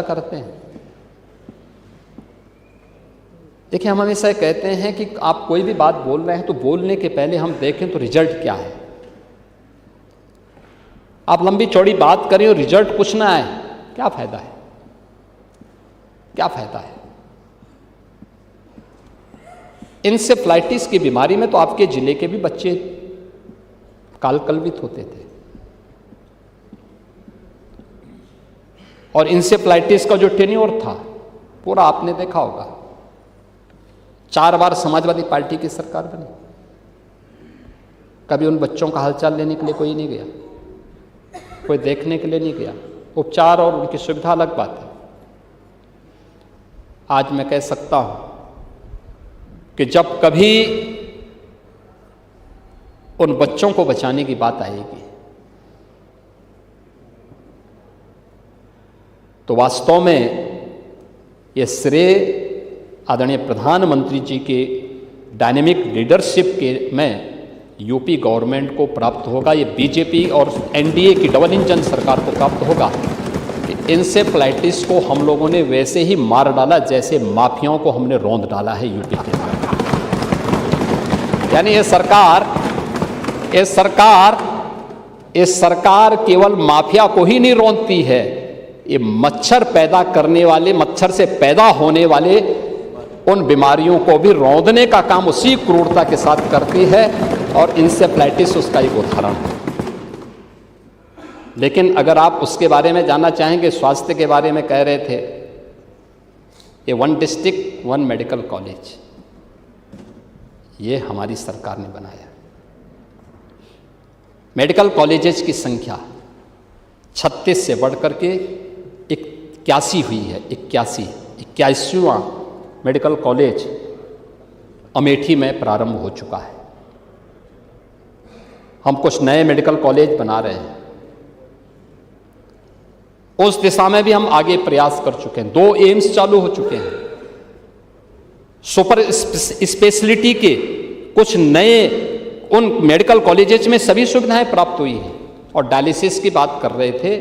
करते हैं। देखिए, हम हमेशा कहते हैं कि आप कोई भी बात बोल रहे हैं तो बोलने के पहले हम देखें तो रिजल्ट क्या है। आप लंबी चौड़ी बात करें और रिजल्ट कुछ ना आए, क्या फायदा है? क्या फायदा है? इंसेफ्लाइटिस की बीमारी में तो आपके जिले के भी बच्चे कालकलवित होते थे, और इंसेफ्लाइटिस का जो टेन्योर था पूरा आपने देखा होगा। 4 बार समाजवादी पार्टी की सरकार बनी, कभी उन बच्चों का हालचाल लेने के लिए कोई नहीं गया, कोई देखने के लिए नहीं गया। उपचार और उनकी सुविधा अलग बात है। आज मैं कह सकता हूं कि जब कभी उन बच्चों को बचाने की बात आएगी तो वास्तव में ये श्रेय आदरणीय प्रधानमंत्री जी के डायनेमिक लीडरशिप के में यूपी गवर्नमेंट को प्राप्त होगा। ये बीजेपी और एनडीए की डबल इंजन सरकार को प्राप्त होगा कि इंसेफ्लाइटिस को हम लोगों ने वैसे ही मार डाला जैसे माफियाओं को हमने रौंद डाला है यूपी के अंदर। यानी ये सरकार केवल माफिया को ही नहीं रौंदती है, ये मच्छर पैदा करने वाले, मच्छर से पैदा होने वाले उन बीमारियों को भी रौंदने का काम उसी क्रूरता के साथ करती है, और इंसेफ्लाइटिस उसका एक उदाहरण है। लेकिन अगर आप उसके बारे में जानना चाहेंगे, स्वास्थ्य के बारे में कह रहे थे, ये 1 डिस्ट्रिक्ट 1 मेडिकल कॉलेज ये हमारी सरकार ने बनाया। मेडिकल कॉलेजेस की संख्या 36 से बढ़कर के 81 हुई है। 81वां मेडिकल कॉलेज अमेठी में प्रारंभ हो चुका है। हम कुछ नए मेडिकल कॉलेज बना रहे हैं, उस दिशा में भी हम आगे प्रयास कर चुके हैं। 2 एम्स चालू हो चुके हैं। सुपर स्पेशलिटी के कुछ नए उन मेडिकल कॉलेजेस में सभी सुविधाएं प्राप्त हुई हैं। और डायलिसिस की बात कर रहे थे,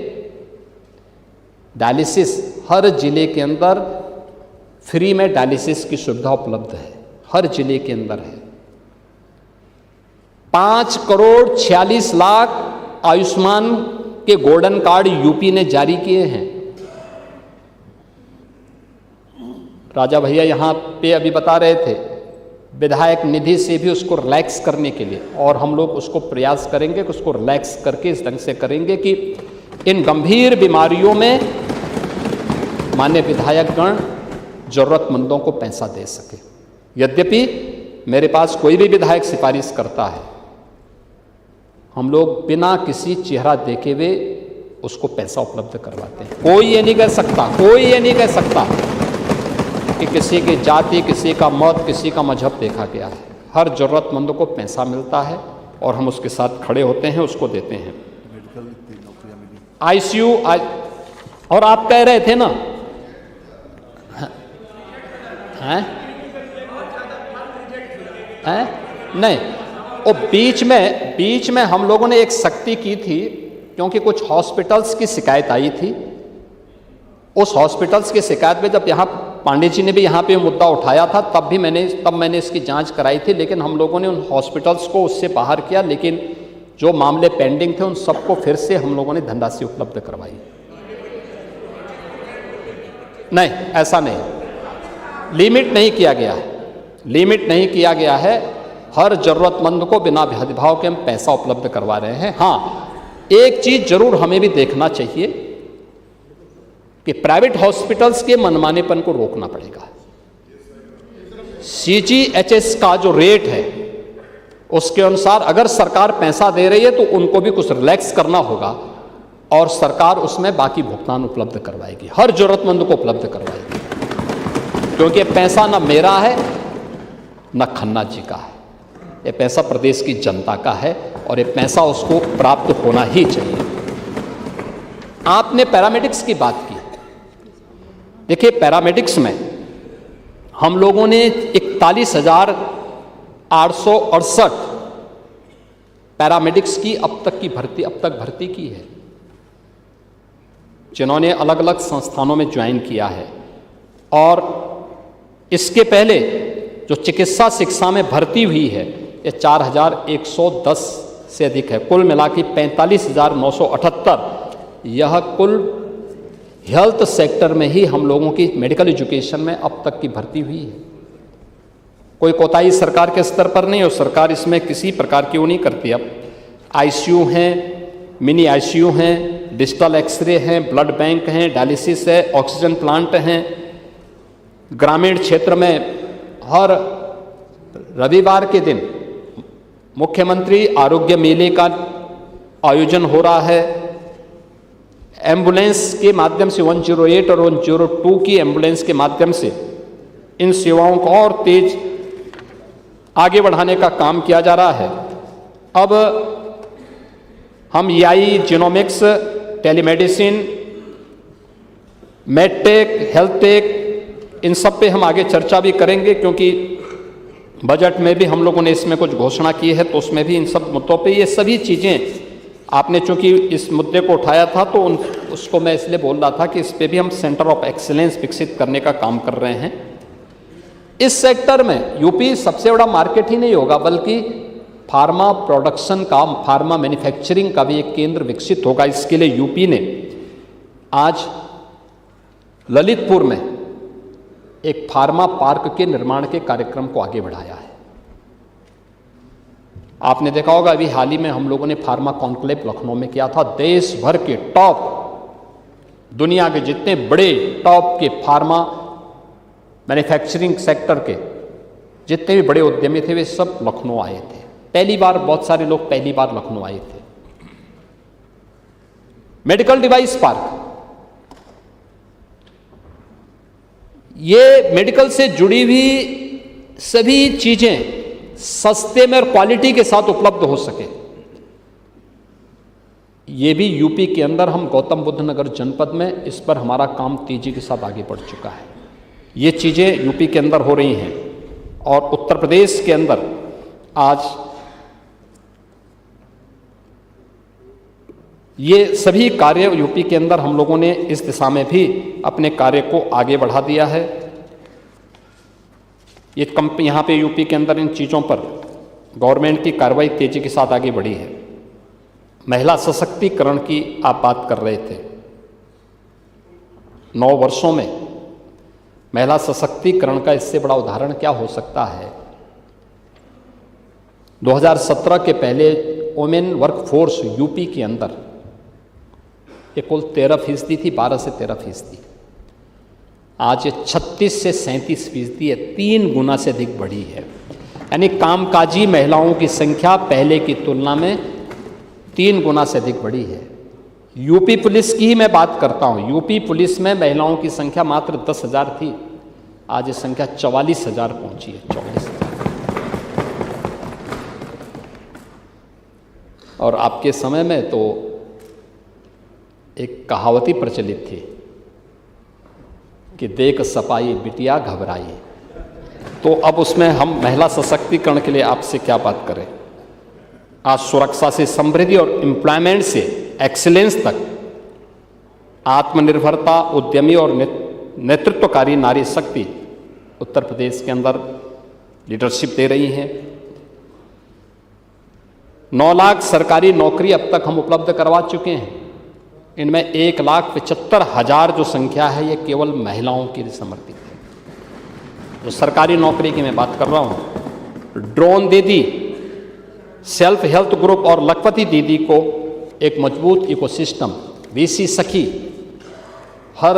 डायलिसिस हर जिले के अंदर फ्री में डायलिसिस की सुविधा उपलब्ध है, हर जिले के अंदर है। 5,46,00,000 आयुष्मान के गोल्डन कार्ड यूपी ने जारी किए हैं। राजा भैया यहां पे अभी बता रहे थे, विधायक निधि से भी उसको रिलैक्स करने के लिए, और हम लोग उसको प्रयास करेंगे कि उसको रिलैक्स करके इस ढंग से करेंगे कि इन गंभीर बीमारियों में माननीय विधायकगण जरूरतमंदों को पैसा दे सके। यद्यपि मेरे पास कोई भी विधायक सिफारिश करता है, हम लोग बिना किसी चेहरा देखे हुए उसको पैसा उपलब्ध करवाते हैं। कोई ये नहीं कह सकता कि किसी की जाति, किसी का मत, किसी का मजहब देखा गया है। हर जरूरतमंद को पैसा मिलता है और हम उसके साथ खड़े होते हैं, उसको देते हैं। आईसीयू और आप कह रहे थे ना, हैं? नहीं, वो बीच में हम लोगों ने एक सख्ती की थी, क्योंकि कुछ हॉस्पिटल्स की शिकायत आई थी। उस हॉस्पिटल्स की शिकायत में जब यहाँ पांडे जी ने भी यहाँ पे मुद्दा उठाया था, तब मैंने इसकी जांच कराई थी। लेकिन हम लोगों ने उन हॉस्पिटल्स को उससे बाहर किया, लेकिन जो मामले पेंडिंग थे उन सबको फिर से हम लोगों ने धनराशि उपलब्ध करवाई। नहीं, ऐसा नहीं, लिमिट नहीं किया गया है। हर जरूरतमंद को बिना भेदभाव के हम पैसा उपलब्ध करवा रहे हैं। हाँ, एक चीज जरूर हमें भी देखना चाहिए कि प्राइवेट हॉस्पिटल्स के मनमानेपन को रोकना पड़ेगा। CGHS का जो रेट है उसके अनुसार अगर सरकार पैसा दे रही है तो उनको भी कुछ रिलैक्स करना होगा, और सरकार उसमें बाकी भुगतान उपलब्ध करवाएगी, हर जरूरतमंद को उपलब्ध करवाएगी। क्योंकि पैसा ना मेरा है ना खन्ना जी का है, ये पैसा प्रदेश की जनता का है, और ये पैसा उसको प्राप्त होना ही चाहिए। आपने पैरामेडिक्स की बात की। देखिए, पैरामेडिक्स में हम लोगों ने 41,868 पैरामेडिक्स की अब तक भर्ती की है। जिन्होंने अलग अलग संस्थानों में ज्वाइन किया है, और इसके पहले जो चिकित्सा शिक्षा में भर्ती हुई है ये 4110 से अधिक है। कुल मिला के 45,978 यह कुल हेल्थ सेक्टर में ही हम लोगों की मेडिकल एजुकेशन में अब तक की भर्ती हुई है। कोई कोताही सरकार के स्तर पर नहीं, और सरकार इसमें किसी प्रकार की वो नहीं करती। अब आईसीयू हैं, मिनी आईसीयू हैं, डिजिटल एक्सरे हैं, ब्लड बैंक हैं, डायलिसिस है, ऑक्सीजन प्लांट हैं। ग्रामीण क्षेत्र में हर रविवार के दिन मुख्यमंत्री आरोग्य मेले का आयोजन हो रहा है। एम्बुलेंस के माध्यम से 108 और 102 की एम्बुलेंस के माध्यम से इन सेवाओं को और तेज आगे बढ़ाने का काम किया जा रहा है। अब हम AI, genomics, telemedicine, medtech, healthtech, इन सब पे हम आगे चर्चा भी करेंगे, क्योंकि बजट में भी हम लोगों ने इसमें कुछ घोषणा की है, तो उसमें भी इन सब मुद्दों पे ये सभी चीज़ें आपने चूंकि इस मुद्दे को उठाया था तो उसको मैं इसलिए बोल रहा था कि इस पे भी हम सेंटर ऑफ एक्सीलेंस विकसित करने का काम कर रहे हैं। इस सेक्टर में यूपी सबसे बड़ा मार्केट ही नहीं होगा, बल्कि फार्मा प्रोडक्शन का, फार्मा मैन्युफैक्चरिंग का भी एक केंद्र विकसित होगा। इसके लिए यूपी ने आज ललितपुर में एक फार्मा पार्क के निर्माण के कार्यक्रम को आगे बढ़ाया है। आपने देखा होगा अभी हाल ही में हम लोगों ने फार्मा कॉन्क्लेव लखनऊ में किया था। देश भर के टॉप, दुनिया के जितने बड़े टॉप के फार्मा मैन्युफैक्चरिंग सेक्टर के जितने भी बड़े उद्यमी थे वे सब लखनऊ आए थे। पहली बार बहुत सारे लोग पहली बार लखनऊ आए थे। मेडिकल डिवाइस पार्क, ये मेडिकल से जुड़ी हुई सभी चीजें सस्ते में और क्वालिटी के साथ उपलब्ध हो सके, ये भी यूपी के अंदर हम गौतम बुद्ध नगर जनपद में इस पर हमारा काम तेजी के साथ आगे बढ़ चुका है। ये चीजें यूपी के अंदर हो रही हैं, और उत्तर प्रदेश के अंदर आज ये सभी कार्य यूपी के अंदर हम लोगों ने इस दिशा में भी अपने कार्य को आगे बढ़ा दिया है। ये यहाँ पे यूपी के अंदर इन चीज़ों पर गवर्नमेंट की कार्रवाई तेजी के साथ आगे बढ़ी है। महिला सशक्तिकरण की आप बात कर रहे थे। 9 वर्षों में महिला सशक्तिकरण का इससे बड़ा उदाहरण क्या हो सकता है। 2017 के पहले वुमेन वर्कफोर्स यूपी के अंदर ये कुल 13% थी, 12 से 13%। आज ये 36 से 37% है, 3 गुना से अधिक बढ़ी है। यानी कामकाजी महिलाओं की संख्या पहले की तुलना में 3 गुना से अधिक बढ़ी है। यूपी पुलिस की ही मैं बात करता हूँ। यूपी पुलिस में महिलाओं की संख्या मात्र 10,000 थी, आज ये संख्या 44,000 पहुंची है। 44,000। और आपके समय में तो एक कहावती प्रचलित थी कि देख सपाई बिटिया घबराई। तो अब उसमें हम महिला सशक्तिकरण के लिए आपसे क्या बात करें। आज सुरक्षा से समृद्धि और एम्प्लॉयमेंट से एक्सीलेंस तक आत्मनिर्भरता, उद्यमी और नेतृत्वकारी नारी शक्ति उत्तर प्रदेश के अंदर लीडरशिप दे रही हैं। 9 लाख सरकारी नौकरी अब तक हम उपलब्ध करवा चुके हैं। इनमें 1,75,000 जो संख्या है ये केवल महिलाओं के लिए समर्पित है। जो सरकारी नौकरी की मैं बात कर रहा हूँ, ड्रोन दीदी, सेल्फ हेल्थ ग्रुप और लखपति दीदी को एक मजबूत इकोसिस्टम, वीसी सखी, हर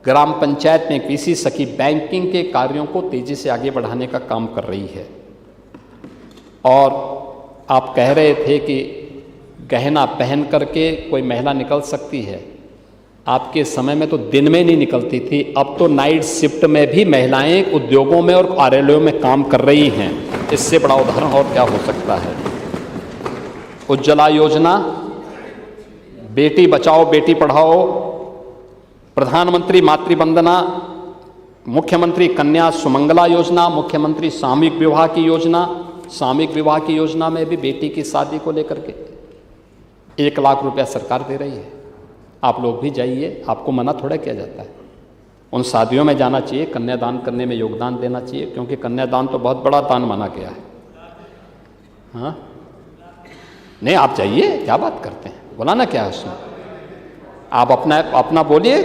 ग्राम पंचायत में एक वीसी सखी बैंकिंग के कार्यों को तेजी से आगे बढ़ाने का काम कर रही है। और आप कह रहे थे कि गहना पहन करके कोई महिला निकल सकती है। आपके समय में तो दिन में नहीं निकलती थी, अब तो नाइट शिफ्ट में भी महिलाएं उद्योगों में और कार्यालयों में काम कर रही हैं। इससे बड़ा उदाहरण और क्या हो सकता है। उज्ज्वला योजना, बेटी बचाओ बेटी पढ़ाओ, प्रधानमंत्री मातृवंदना, मुख्यमंत्री कन्या सुमंगला योजना, मुख्यमंत्री सामूहिक विवाह की योजना। सामूहिक विवाह की योजना में भी बेटी की शादी को लेकर के 1 लाख रुपया सरकार दे रही है। आप लोग भी जाइए, आपको मना थोड़ा किया जाता है। उन शादियों में जाना चाहिए, कन्यादान करने में योगदान देना चाहिए, क्योंकि कन्यादान तो बहुत बड़ा दान माना गया है। हाँ नहीं, आप जाइए, क्या बात करते हैं, बुलाना क्या है उसमें। आप अपना बोलिए।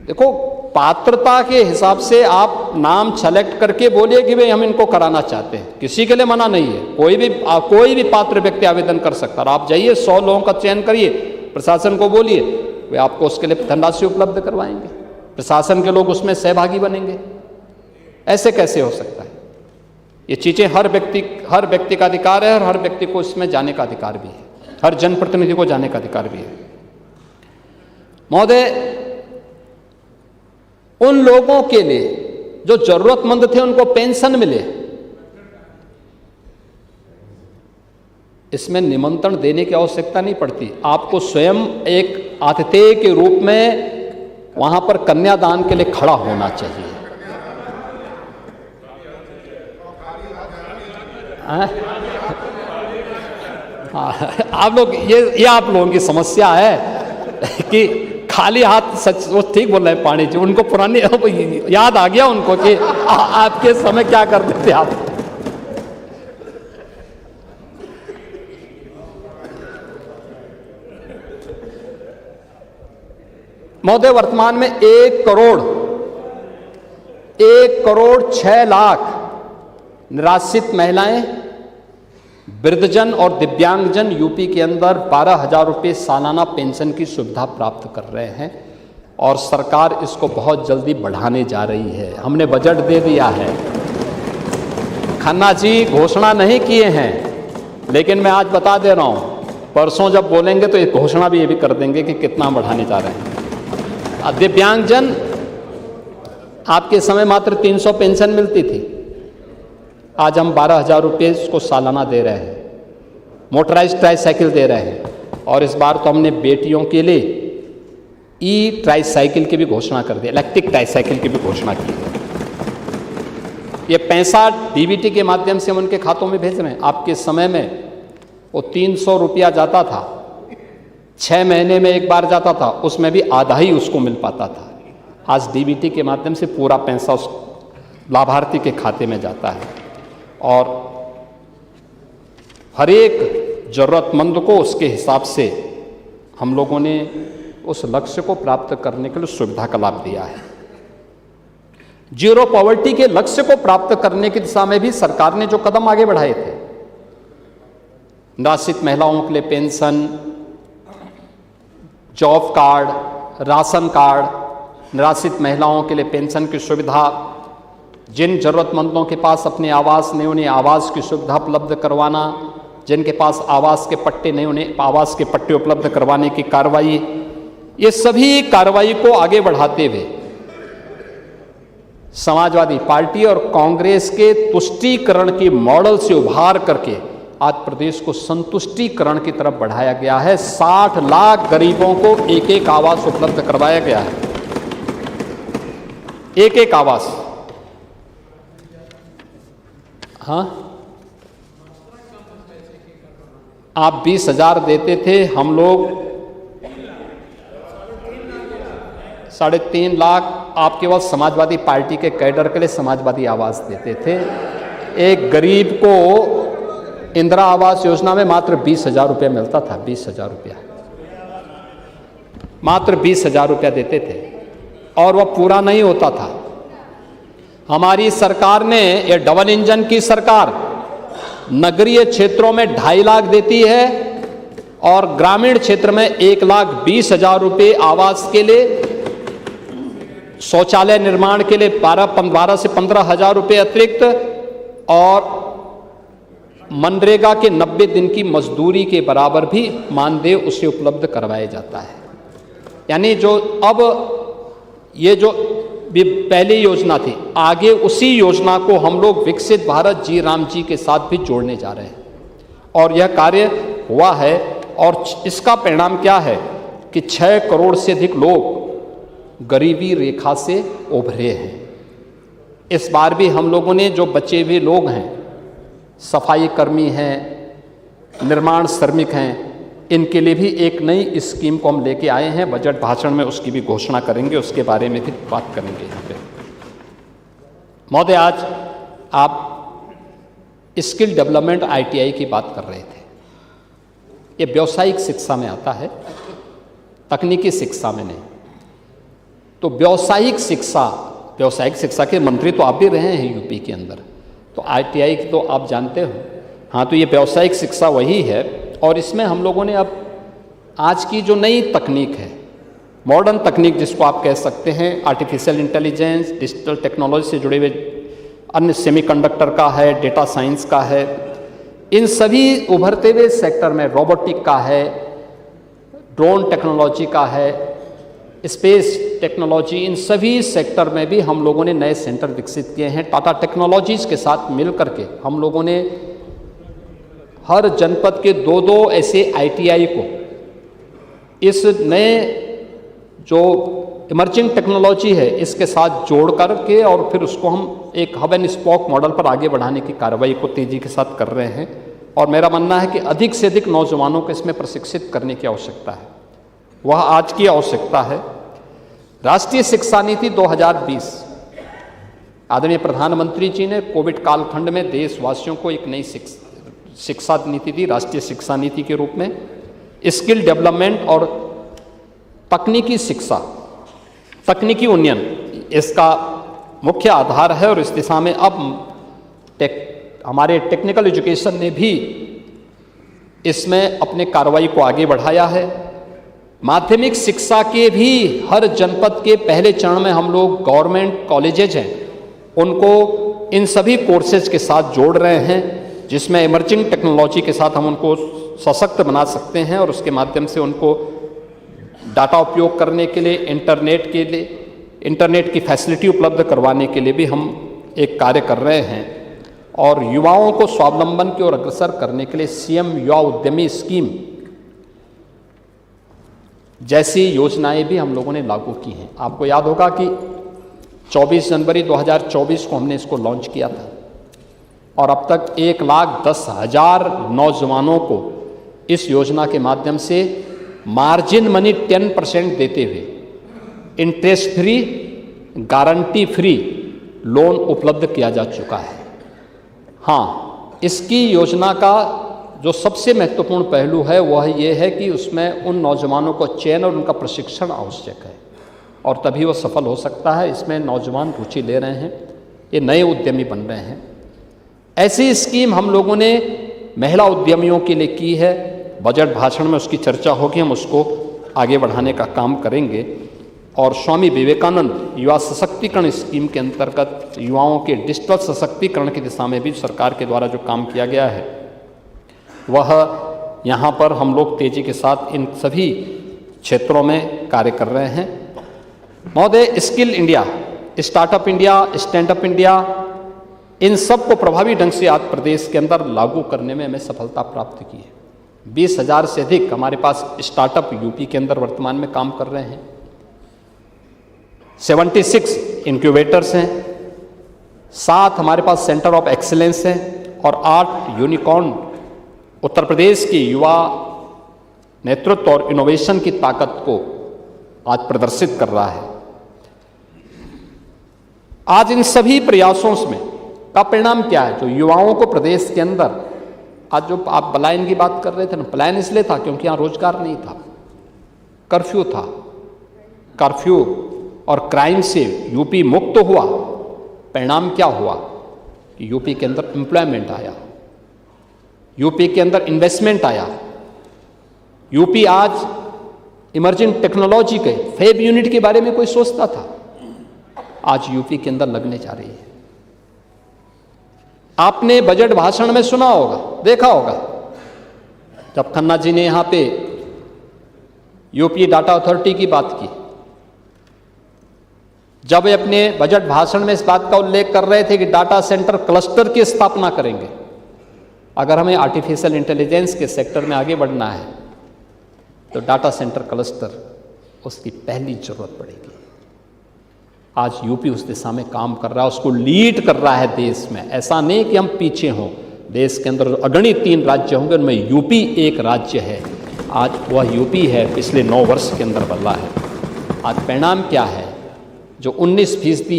देखो, पात्रता के हिसाब से आप नाम सेलेक्ट करके बोलिए कि भाई हम इनको कराना चाहते हैं, किसी के लिए मना नहीं है। कोई भी पात्र व्यक्ति आवेदन कर सकता है। आप जाइए, 100 लोगों का चयन करिए, प्रशासन को बोलिए, वे आपको उसके लिए धनराशि उपलब्ध करवाएंगे, प्रशासन के लोग उसमें सहभागी बनेंगे। ऐसे कैसे हो सकता है? ये चीज़ें हर व्यक्ति का अधिकार है, और हर व्यक्ति को इसमें जाने का अधिकार भी है, हर जनप्रतिनिधि को जाने का अधिकार भी है। महोदय, उन लोगों के लिए जो जरूरतमंद थे उनको पेंशन मिले, इसमें निमंत्रण देने की आवश्यकता नहीं पड़ती। आपको स्वयं एक आतिथेय के रूप में वहां पर कन्यादान के लिए खड़ा होना चाहिए। आप लोग, ये आप लोगों की समस्या है कि खाली हाथ, सच वो ठीक बोल रहे हैं पाणी जी, उनको पुरानी याद आ गया उनको कि आपके समय क्या करते थे आप। महोदय, वर्तमान में 1 करोड़ 6 लाख निराश्रित महिलाएं, वृद्धजन और दिव्यांगजन यूपी के अंदर 12,000 रुपये सालाना पेंशन की सुविधा प्राप्त कर रहे हैं, और सरकार इसको बहुत जल्दी बढ़ाने जा रही है। हमने बजट दे दिया है। खन्ना जी घोषणा नहीं किए हैं, लेकिन मैं आज बता दे रहा हूं, परसों जब बोलेंगे तो एक घोषणा भी ये भी कर देंगे कि कितना बढ़ाने जा रहे हैं। दिव्यांगजन, आपके समय मात्र 300 पेंशन मिलती थी, आज हम 12,000 रुपये इसको सालाना दे रहे हैं। मोटराइज्ड ट्राईसाइकिल दे रहे हैं, और इस बार तो हमने बेटियों के लिए ई ट्राईसाइकिल की भी घोषणा कर दी, इलेक्ट्रिक ट्राईसाइकिल की भी घोषणा की। ये पैसा डीबीटी के माध्यम से हम उनके खातों में भेज रहे हैं। आपके समय में वो 300 रुपया जाता था, 6 महीने में एक बार जाता था, उसमें भी आधा ही उसको मिल पाता था। आज डीबीटी के माध्यम से पूरा पैसा उस लाभार्थी के खाते में जाता है, और हर एक जरूरतमंद को उसके हिसाब से हम लोगों ने उस लक्ष्य को प्राप्त करने के लिए सुविधा का लाभ दिया है। जीरो पॉवर्टी के लक्ष्य को प्राप्त करने की दिशा में भी सरकार ने जो कदम आगे बढ़ाए थे, निराश्रित महिलाओं के लिए pension, job card, ration card, निराश्रित महिलाओं के लिए पेंशन की सुविधा, जिन जरूरतमंदों के पास अपने आवास नहीं, उन्हें आवास की सुविधा उपलब्ध करवाना, जिनके पास आवास के पट्टे नहीं, उन्हें आवास के पट्टे उपलब्ध करवाने की कार्रवाई, ये सभी कार्रवाई को आगे बढ़ाते हुए समाजवादी पार्टी और कांग्रेस के तुष्टीकरण की मॉडल से उभार करके आज प्रदेश को संतुष्टीकरण की तरफ बढ़ाया गया है। 60 लाख गरीबों को एक आवास उपलब्ध करवाया गया है, एक आवास। हाँ, आप 20,000 देते थे, हम लोग 3.5 लाख आप केवल समाजवादी पार्टी के कैडर के लिए समाजवादी आवास देते थे। एक गरीब को इंदिरा आवास योजना में मात्र 20,000 रुपया मिलता था, 20,000 रुपया, मात्र 20,000 रुपया देते थे, और वह पूरा नहीं होता था। हमारी सरकार ने, ये डबल इंजन की सरकार, नगरीय क्षेत्रों में 2.5 लाख देती है, और ग्रामीण क्षेत्र में 1,20,000 रुपये आवास के लिए, शौचालय निर्माण के लिए 12 से 15,000 रुपये अतिरिक्त, और मनरेगा के 90 दिन की मजदूरी के बराबर भी मानदेय उसे उपलब्ध करवाया जाता है। यानी जो अब ये जो पहली योजना थी, आगे उसी योजना को हम लोग विकसित भारत जी राम जी के साथ भी जोड़ने जा रहे हैं, और यह कार्य हुआ है। और इसका परिणाम क्या है कि 6 करोड़ से अधिक लोग गरीबी रेखा से उभरे हैं। इस बार भी हम लोगों ने, जो बचे हुए लोग हैं, सफाई कर्मी हैं, निर्माण श्रमिक हैं, इनके लिए भी एक नई स्कीम को हम लेके आए हैं। बजट भाषण में उसकी भी घोषणा करेंगे, उसके बारे में भी बात करेंगे यहाँ पे। महोदय, आज आप स्किल डेवलपमेंट ITI की बात कर रहे थे। ये व्यावसायिक शिक्षा में आता है, तकनीकी शिक्षा में नहीं। तो व्यावसायिक शिक्षा के मंत्री तो आप भी रहे हैं यूपी के अंदर, तो ITI की तो आप जानते हो। हाँ, तो ये व्यावसायिक शिक्षा वही है, और इसमें हम लोगों ने अब आज की जो नई तकनीक है, मॉडर्न तकनीक जिसको आप कह सकते हैं, आर्टिफिशियल इंटेलिजेंस, डिजिटल टेक्नोलॉजी से जुड़े हुए अन्य सेमीकंडक्टर का है, डेटा साइंस का है, इन सभी उभरते हुए सेक्टर में रोबोटिक का है, ड्रोन टेक्नोलॉजी का है, स्पेस टेक्नोलॉजी, इन सभी सेक्टर में भी हम लोगों ने नए सेंटर विकसित किए हैं। टाटा टेक्नोलॉजीज के साथ मिल करके हम लोगों ने हर जनपद के 2-2 ऐसे ITI को इस नए जो इमर्जिंग टेक्नोलॉजी है इसके साथ जोड़ करके और फिर उसको हम एक हब एंड स्पोक मॉडल पर आगे बढ़ाने की कार्रवाई को तेजी के साथ कर रहे हैं। और मेरा मानना है कि अधिक से अधिक नौजवानों को इसमें प्रशिक्षित करने की आवश्यकता है, वह आज की आवश्यकता है। राष्ट्रीय शिक्षा नीति 2020, आदरणीय प्रधानमंत्री जी ने कोविड कालखंड में देशवासियों को एक नई शिक्षा नीति दी, राष्ट्रीय शिक्षा नीति के रूप में। स्किल डेवलपमेंट और तकनीकी शिक्षा, तकनीकी उन्नयन इसका मुख्य आधार है, और इस दिशा में अब हमारे टेक्निकल एजुकेशन ने भी इसमें अपने कार्रवाई को आगे बढ़ाया है। माध्यमिक शिक्षा के भी हर जनपद के पहले चरण में हम लोग गवर्नमेंट कॉलेजेज हैं उनको इन सभी कोर्सेज के साथ जोड़ रहे हैं, जिसमें इमर्जिंग टेक्नोलॉजी के साथ हम उनको सशक्त बना सकते हैं, और उसके माध्यम से उनको डाटा उपयोग करने के लिए, इंटरनेट की फैसिलिटी उपलब्ध करवाने के लिए भी हम एक कार्य कर रहे हैं। और युवाओं को स्वावलंबन की ओर अग्रसर करने के लिए CM युवा उद्यमी स्कीम जैसी योजनाएं भी हम लोगों ने लागू की हैं। आपको याद होगा कि 24 जनवरी 2024 को हमने इसको लॉन्च किया था, और अब तक 1,10,000 नौजवानों को इस योजना के माध्यम से मार्जिन मनी 10% देते हुए interest free, guarantee free loan उपलब्ध किया जा चुका है। हाँ, इसकी योजना का जो सबसे महत्वपूर्ण पहलू है वह ये है कि उसमें उन नौजवानों को चयन और उनका प्रशिक्षण आवश्यक है, और तभी वो सफल हो सकता है। इसमें नौजवान रुचि ले रहे हैं, ये नए उद्यमी बन रहे हैं। ऐसी स्कीम हम लोगों ने महिला उद्यमियों के लिए की है। बजट भाषण में उसकी चर्चा होगी, हम उसको आगे बढ़ाने का काम करेंगे। और स्वामी विवेकानंद युवा सशक्तिकरण स्कीम के अंतर्गत युवाओं के डिजिटल सशक्तिकरण की दिशा में भी सरकार के द्वारा जो काम किया गया है वह यहाँ पर हम लोग तेजी के साथ इन सभी क्षेत्रों में कार्य कर रहे हैं। महोदय, skill India, startup India, stand up India, इन सब को प्रभावी ढंग से आज प्रदेश के अंदर लागू करने में हमें सफलता प्राप्त की है। 20,000 से अधिक हमारे पास स्टार्टअप यूपी के अंदर वर्तमान में काम कर रहे हैं। 76 इंक्यूबेटर्स हैं, 7 हमारे पास सेंटर ऑफ एक्सीलेंस हैं, और 8 यूनिकॉर्न उत्तर प्रदेश की युवा नेतृत्व और इनोवेशन की ताकत को आज प्रदर्शित कर रहा है। आज इन सभी प्रयासों में का परिणाम क्या है? जो युवाओं को प्रदेश के अंदर, आज जो आप पलायन की बात कर रहे थे ना, पलायन इसलिए था क्योंकि यहाँ रोजगार नहीं था, कर्फ्यू था। कर्फ्यू और क्राइम से यूपी मुक्त हुआ। परिणाम क्या हुआ कि यूपी के अंदर एम्प्लॉयमेंट आया, यूपी के अंदर इन्वेस्टमेंट आया। यूपी आज इमर्जिंग टेक्नोलॉजी के फैब यूनिट के बारे में कोई सोचता था, आज यूपी के अंदर लगने जा रही है। आपने बजट भाषण में सुना होगा, देखा होगा, जब खन्ना जी ने यहां पे यूपी डाटा अथॉरिटी की बात की, जब वे अपने बजट भाषण में इस बात का उल्लेख कर रहे थे कि डाटा सेंटर क्लस्टर की स्थापना करेंगे। अगर हमें आर्टिफिशियल इंटेलिजेंस के सेक्टर में आगे बढ़ना है तो डाटा सेंटर क्लस्टर उसकी पहली जरूरत पड़ेगी। आज यूपी उस दिशा में काम कर रहा है, उसको लीड कर रहा है देश में। ऐसा नहीं कि हम पीछे हों, देश के अंदर अगणित 3 राज्य होंगे, उनमें यूपी एक राज्य है आज वह यूपी है पिछले 9 वर्ष के अंदर बदला है। आज परिणाम क्या है? जो 19%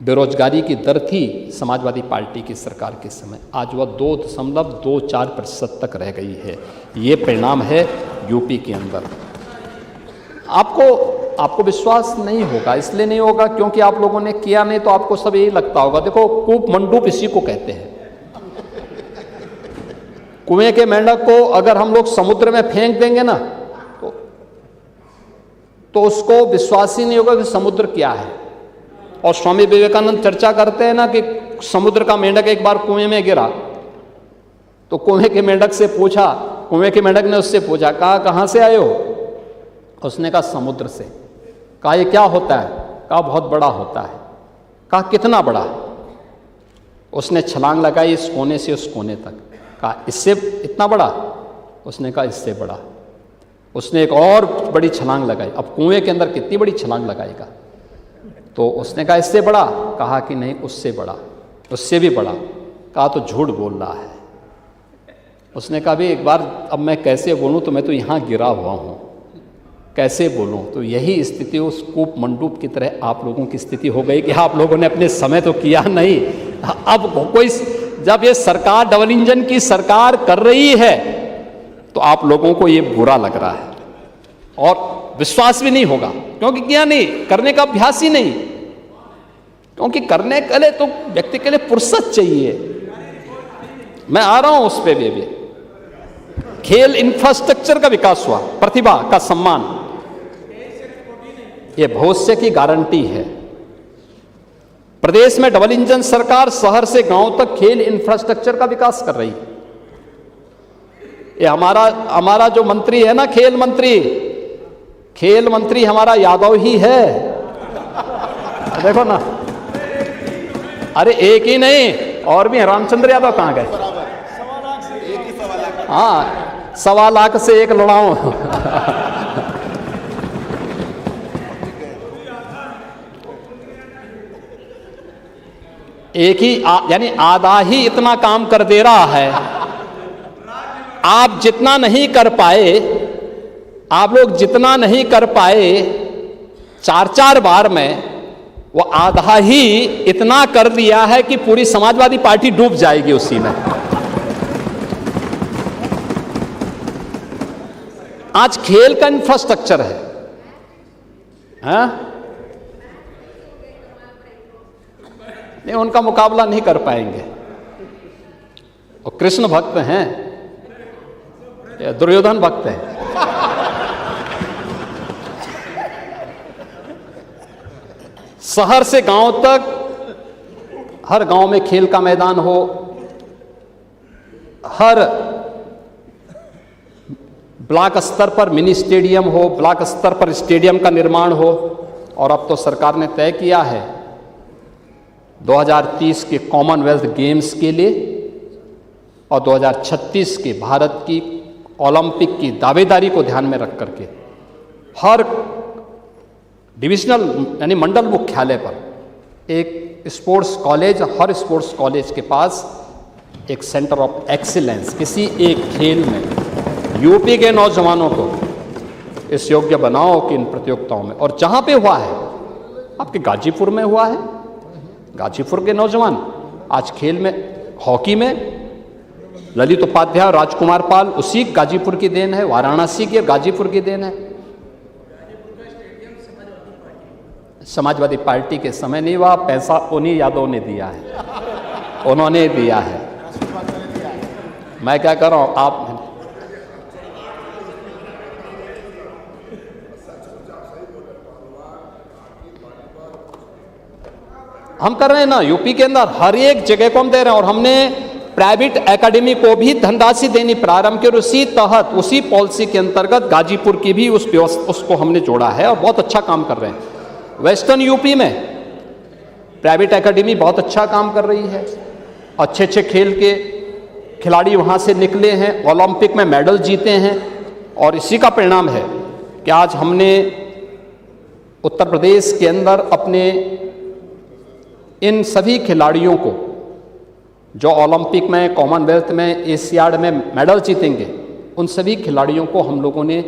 बेरोजगारी की दर थी समाजवादी पार्टी की सरकार के समय, आज वह 2.24% तक रह गई है। ये परिणाम है यूपी के अंदर। आपको विश्वास नहीं होगा, इसलिए नहीं होगा क्योंकि आप लोगों ने किया नहीं, तो आपको सब यही लगता होगा। देखो, कूप मंडूप इसी को कहते हैं। कुएं के मेंढक को अगर हम लोग समुद्र में फेंक देंगे ना, तो उसको विश्वास ही नहीं होगा कि समुद्र क्या है। और स्वामी विवेकानंद चर्चा करते हैं ना कि समुद्र का मेंढक एक बार कुएं में गिरा, तो कुएं के मेंढक से पूछा, कुएं के मेंढक ने उससे पूछा, कहा कहाँ से आए हो? उसने कहा समुद्र से। कहा ये क्या होता है? कहा बहुत बड़ा होता है। कहा कितना बड़ा? उसने छलांग लगाई इस कोने से उस कोने तक। कहा इससे इतना बड़ा? उसने कहा इससे बड़ा। उसने एक और बड़ी छलांग लगाई। अब कुएं के अंदर कितनी बड़ी छलांग लगाएगा? तो उसने कहा इससे बड़ा? कहा कि नहीं उससे बड़ा, उससे भी बड़ा। कहा तो झूठ बोल रहा है। उसने कहा भी एक बार अब मैं कैसे बोलूं, तो मैं तो यहाँ गिरा हुआ हूँ, कैसे बोलूं? तो यही स्थिति उस कूप मंडूप की तरह आप लोगों की स्थिति हो गई कि आप लोगों ने अपने समय तो किया नहीं। अब कोई जब ये सरकार डबल इंजन की सरकार कर रही है तो आप लोगों को ये बुरा लग रहा है और विश्वास भी नहीं होगा, क्योंकि किया नहीं, करने का अभ्यास ही नहीं। क्योंकि करने के लिए तो व्यक्ति के लिए फुर्सत चाहिए। मैं आ रहा हूं उस पे भी। खेल इंफ्रास्ट्रक्चर का विकास हुआ, प्रतिभा का सम्मान, ये भविष्य की गारंटी है। प्रदेश में डबल इंजन सरकार शहर से गांव तक खेल इंफ्रास्ट्रक्चर का विकास कर रही है। ये हमारा जो मंत्री है ना, खेल मंत्री हमारा यादव ही है। देखो ना, अरे एक ही नहीं, और भी रामचंद्र यादव कहां गए? हाँ, 1.25 लाख से एक लड़ाऊं। एक ही यानी आधा ही इतना काम कर दे रहा है। आप जितना नहीं कर पाए, आप लोग जितना नहीं कर पाए 4-4 बार में, वो आधा ही इतना कर दिया है कि पूरी समाजवादी पार्टी डूब जाएगी उसी में। आज खेल का इंफ्रास्ट्रक्चर है, हाँ? नहीं, उनका मुकाबला नहीं कर पाएंगे। और कृष्ण भक्त हैं या दुर्योधन भक्त हैं? शहर से गांव तक, हर गांव में खेल का मैदान हो, हर ब्लॉक स्तर पर मिनी स्टेडियम हो, ब्लॉक स्तर पर स्टेडियम का निर्माण हो। और अब तो सरकार ने तय किया है 2030 के कॉमनवेल्थ गेम्स के लिए और 2036 के भारत की ओलंपिक की दावेदारी को ध्यान में रख करके हर डिविजनल यानी मंडल मुख्यालय पर एक स्पोर्ट्स कॉलेज, हर स्पोर्ट्स कॉलेज के पास एक सेंटर ऑफ एक्सीलेंस किसी एक खेल में यूपी के नौजवानों को इस योग्य बनाओ कि इन प्रतियोगिताओं में। और जहां पे हुआ है, आपके गाजीपुर में हुआ है, गाजीपुर के नौजवान आज खेल में, हॉकी में ललित उपाध्याय और राजकुमार पाल, उसी गाजीपुर की देन है, वाराणसी की और गाजीपुर की देन है। समाजवादी पार्टी के समय नहीं हुआ, पैसा उन्हीं यादव ने दिया है, उन्होंने दिया है। मैं क्या कर रहा हूं, आप हम कर रहे हैं ना, यूपी के अंदर हर एक जगह को हम दे रहे हैं। और हमने प्राइवेट एकेडमी को भी धनराशि देनी प्रारंभ की और उसी तहत, उसी पॉलिसी के अंतर्गत गाजीपुर की भी उसको हमने जोड़ा है और बहुत अच्छा काम कर रहे हैं। वेस्टर्न यूपी में प्राइवेट एकेडमी बहुत अच्छा काम कर रही है, अच्छे अच्छे खेल के खिलाड़ी वहाँ से निकले हैं, ओलंपिक में मेडल जीते हैं। और इसी का परिणाम है कि आज हमने उत्तर प्रदेश के अंदर अपने इन सभी खिलाड़ियों को जो ओलंपिक में, कॉमनवेल्थ में, एशियाड में मेडल जीतेंगे, उन सभी खिलाड़ियों को हम लोगों ने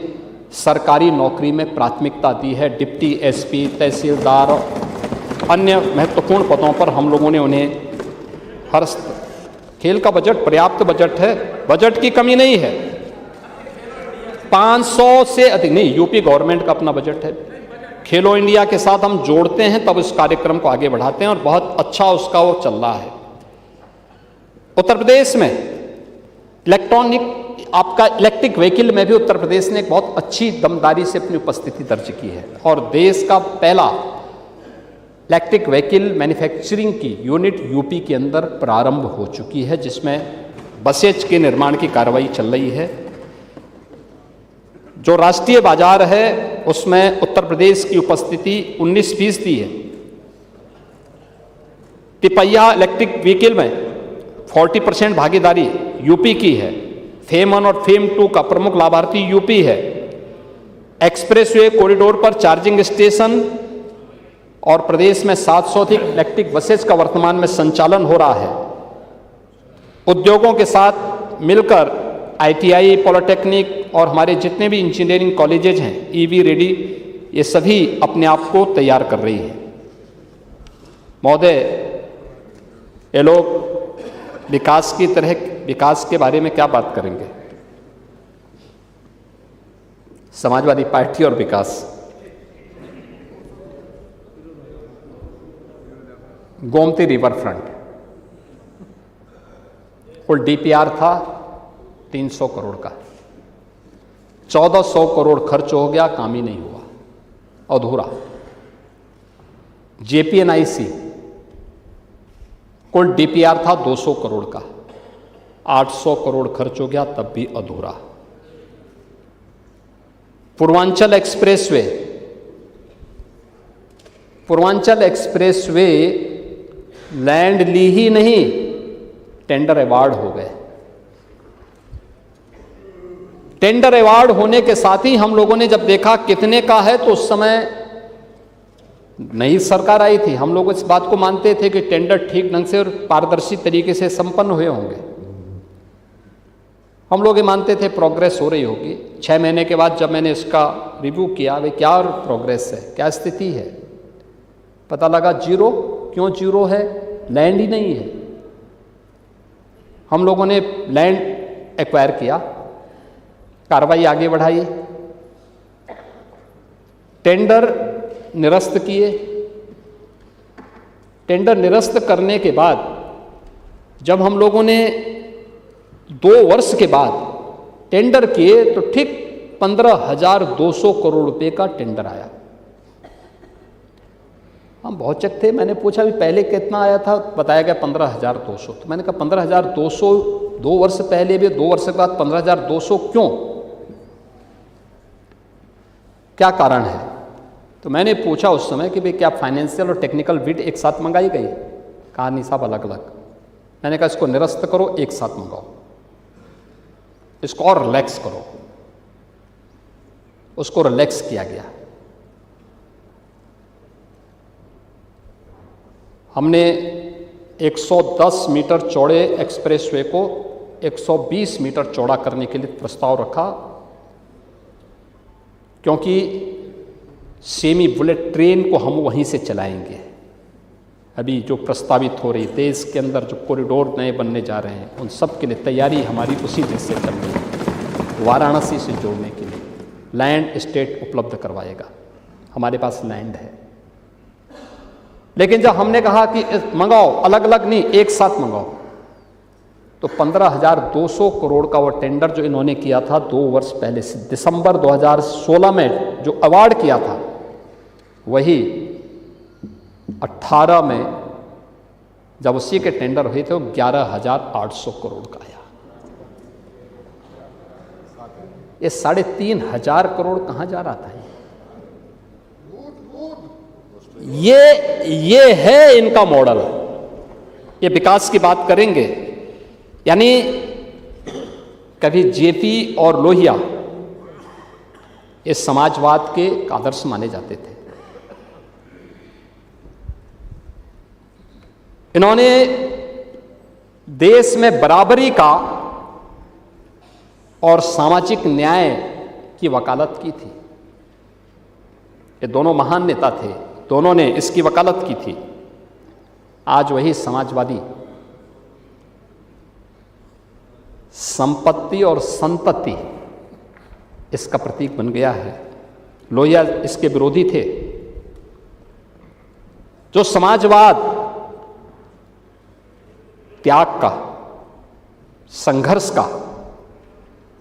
सरकारी नौकरी में प्राथमिकता दी है। डिप्टी एसपी, तहसीलदार, अन्य महत्वपूर्ण पदों पर हम लोगों ने उन्हें हर खेल का बजट पर्याप्त बजट है, बजट की कमी नहीं है। 500 से अधिक नहीं, यूपी गवर्नमेंट का अपना बजट है। खेलो इंडिया के साथ हम जोड़ते हैं तब इस कार्यक्रम को आगे बढ़ाते हैं और बहुत अच्छा उसका वो चल रहा है। उत्तर प्रदेश में इलेक्ट्रिक व्हीकल में भी उत्तर प्रदेश ने एक बहुत अच्छी दमदारी से अपनी उपस्थिति दर्ज की है और देश का पहला इलेक्ट्रिक व्हीकल मैन्युफैक्चरिंग की यूनिट यूपी के अंदर प्रारंभ हो चुकी है, जिसमें बसेज के निर्माण की कार्रवाई चल रही है। जो राष्ट्रीय बाजार है उसमें उत्तर प्रदेश की उपस्थिति 19% है। तिपहिया इलेक्ट्रिक व्हीकल में 40% भागीदारी यूपी की है। फेम 1 और फेम 2 का प्रमुख लाभार्थी यूपी है। एक्सप्रेसवे कॉरिडोर पर चार्जिंग स्टेशन और प्रदेश में 700 अधिक इलेक्ट्रिक बसेस का वर्तमान में संचालन हो रहा है। उद्योगों के साथ मिलकर आईटीआई, पॉलिटेक्निक और हमारे जितने भी इंजीनियरिंग कॉलेजेज हैं ईवी रेडी, ये सभी अपने आप को तैयार कर रही है। महोदय, ये लोग विकास के बारे में क्या बात करेंगे? समाजवादी पार्टी और विकास, गोमती रिवर फ्रंट, कुल डीपीआर था 300 करोड़ का, 1400 करोड़ खर्च हो गया, काम ही नहीं हुआ, अधूरा। जेपीएनआईसी कुल डीपीआर था 200 करोड़ का, 800 करोड़ खर्च हो गया, तब भी अधूरा। पूर्वांचल एक्सप्रेसवे लैंड ली ही नहीं, टेंडर अवार्ड हो गए। टेंडर अवार्ड होने के साथ ही हम लोगों ने जब देखा कितने का है, तो उस समय नई सरकार आई थी, हम लोग इस बात को मानते थे कि टेंडर ठीक ढंग से और पारदर्शी तरीके से संपन्न हुए होंगे। हम लोग ये मानते थे प्रोग्रेस हो रही होगी। 6 महीने के बाद जब मैंने इसका रिव्यू किया, भाई क्या प्रोग्रेस है, क्या स्थिति है, पता लगा जीरो। क्यों जीरो है? लैंड ही नहीं है। हम लोगों ने लैंड एक्वायर किया, कार्रवाई आगे बढ़ाई, टेंडर निरस्त किए। टेंडर निरस्त करने के बाद जब हम लोगों ने 2 वर्ष के बाद टेंडर किए तो ठीक 15,200 करोड़ रुपए का टेंडर आया। हम बहुत चक थे, मैंने पूछा भी पहले कितना आया था, बताया गया 15,200। तो मैंने कहा 15,200 2 वर्ष पहले भी, 2 वर्ष के बाद 15,200 क्यों, क्या कारण है? तो मैंने पूछा उस समय कि भाई क्या फाइनेंशियल और टेक्निकल बिड एक साथ मंगाई गई? कहा नहीं साहब, अलग अलग। मैंने कहा इसको निरस्त करो, एक साथ मंगाओ, इसको और रिलैक्स करो। उसको रिलैक्स किया गया। हमने 110 मीटर चौड़े एक्सप्रेसवे को 120 मीटर चौड़ा करने के लिए प्रस्ताव रखा, क्योंकि सेमी बुलेट ट्रेन को हम वहीं से चलाएंगे। अभी जो प्रस्तावित हो रही देश के अंदर जो कॉरिडोर नए बनने जा रहे हैं, उन सब के लिए तैयारी हमारी उसी देश से चल रही है। वाराणसी से जोड़ने के लिए लैंड स्टेट उपलब्ध करवाएगा, हमारे पास लैंड है। लेकिन जब हमने कहा कि मंगाओ, अलग अलग नहीं, एक साथ मंगाओ, तो 15,200 करोड़ का वो टेंडर जो इन्होंने किया था 2 वर्ष पहले से, दिसंबर 2016 में जो अवार्ड किया था, वही 18 में जब उसी के टेंडर हुए थे, वो 11,800 करोड़ का आया। ये 3,500 करोड़ कहाँ जा रहा था? ये है इनका मॉडल। ये विकास की बात करेंगे, यानी कभी जेपी और लोहिया ये समाजवाद के आदर्श माने जाते थे। इन्होंने देश में बराबरी का और सामाजिक न्याय की वकालत की थी। ये दोनों महान नेता थे, दोनों ने इसकी वकालत की थी। आज वही समाजवादी संपत्ति और संतति इसका प्रतीक बन गया है। लोहिया इसके विरोधी थे। जो समाजवाद त्याग का, संघर्ष का,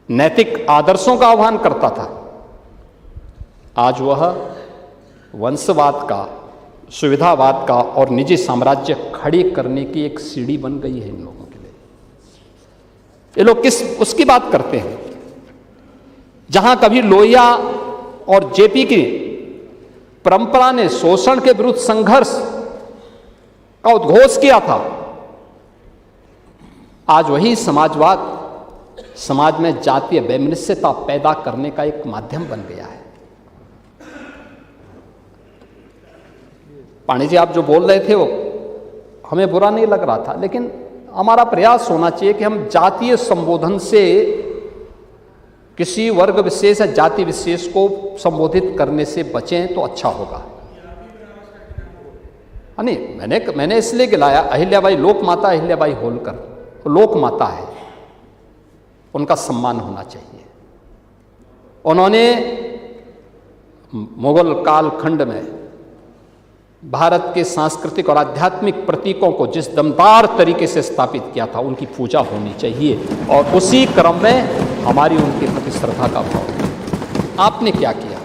नैतिक आदर्शों का आह्वान करता था, आज वह वंशवाद का, सुविधावाद का और निजी साम्राज्य खड़ी करने की एक सीढ़ी बन गई है इन लोगों के लिए। ये लोग उसकी बात करते हैं जहां कभी लोहिया और जेपी की परंपरा ने शोषण के विरुद्ध संघर्ष का उद्घोष किया था, आज वही समाजवाद समाज में जातीय वैमनस्यता पैदा करने का एक माध्यम बन गया है। पांडे जी, आप जो बोल रहे थे वो हमें बुरा नहीं लग रहा था, लेकिन हमारा प्रयास होना चाहिए कि हम जातीय संबोधन से किसी वर्ग विशेष या जाति विशेष को संबोधित करने से बचें तो अच्छा होगा। नहीं, मैंने इसलिए गिलाया अहिल्याबाई, लोक माता अहिल्याबाई होलकर लोक माता है, उनका सम्मान होना चाहिए। उन्होंने मुगल कालखंड में भारत के सांस्कृतिक और आध्यात्मिक प्रतीकों को जिस दमदार तरीके से स्थापित किया था, उनकी पूजा होनी चाहिए और उसी क्रम में हमारी उनके प्रति श्रद्धा का भाव। आपने क्या किया?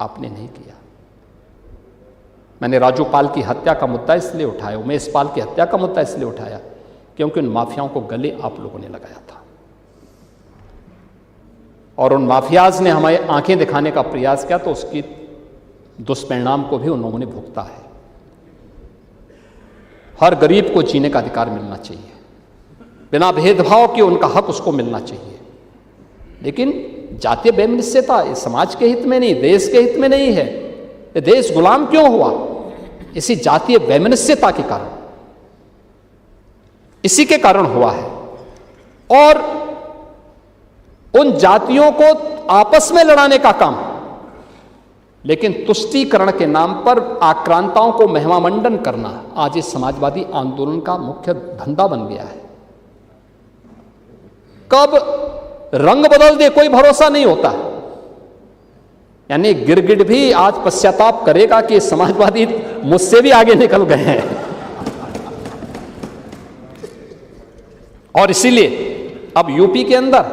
आपने नहीं किया। मैंने राजू पाल की हत्या का मुद्दा इसलिए उठाया, उमेश पाल की हत्या का मुद्दा इसलिए उठाया क्योंकि उन माफियाओं को गले आप लोगों ने लगाया था और उन माफियाज ने हमें आंखें दिखाने का प्रयास किया, तो उसकी दुष्परिणाम को भी उन लोगों ने भुगता है। हर गरीब को जीने का अधिकार मिलना चाहिए, बिना भेदभाव के उनका हक उसको मिलना चाहिए। लेकिन जातीय वैमनस्यता इस समाज के हित में नहीं, देश के हित में नहीं है। ये देश गुलाम क्यों हुआ? इसी जातीय वैमनस्यता के कारण, इसी के कारण हुआ है। और उन जातियों को आपस में लड़ाने का काम, लेकिन तुष्टीकरण के नाम पर आक्रांताओं को महिमामंडन करना आज इस समाजवादी आंदोलन का मुख्य धंधा बन गया है। कब रंग बदल दे कोई भरोसा नहीं होता। यानी गिरगिट भी आज पश्चाताप करेगा कि समाजवादी मुझसे भी आगे निकल गए हैं। और इसीलिए अब यूपी के अंदर,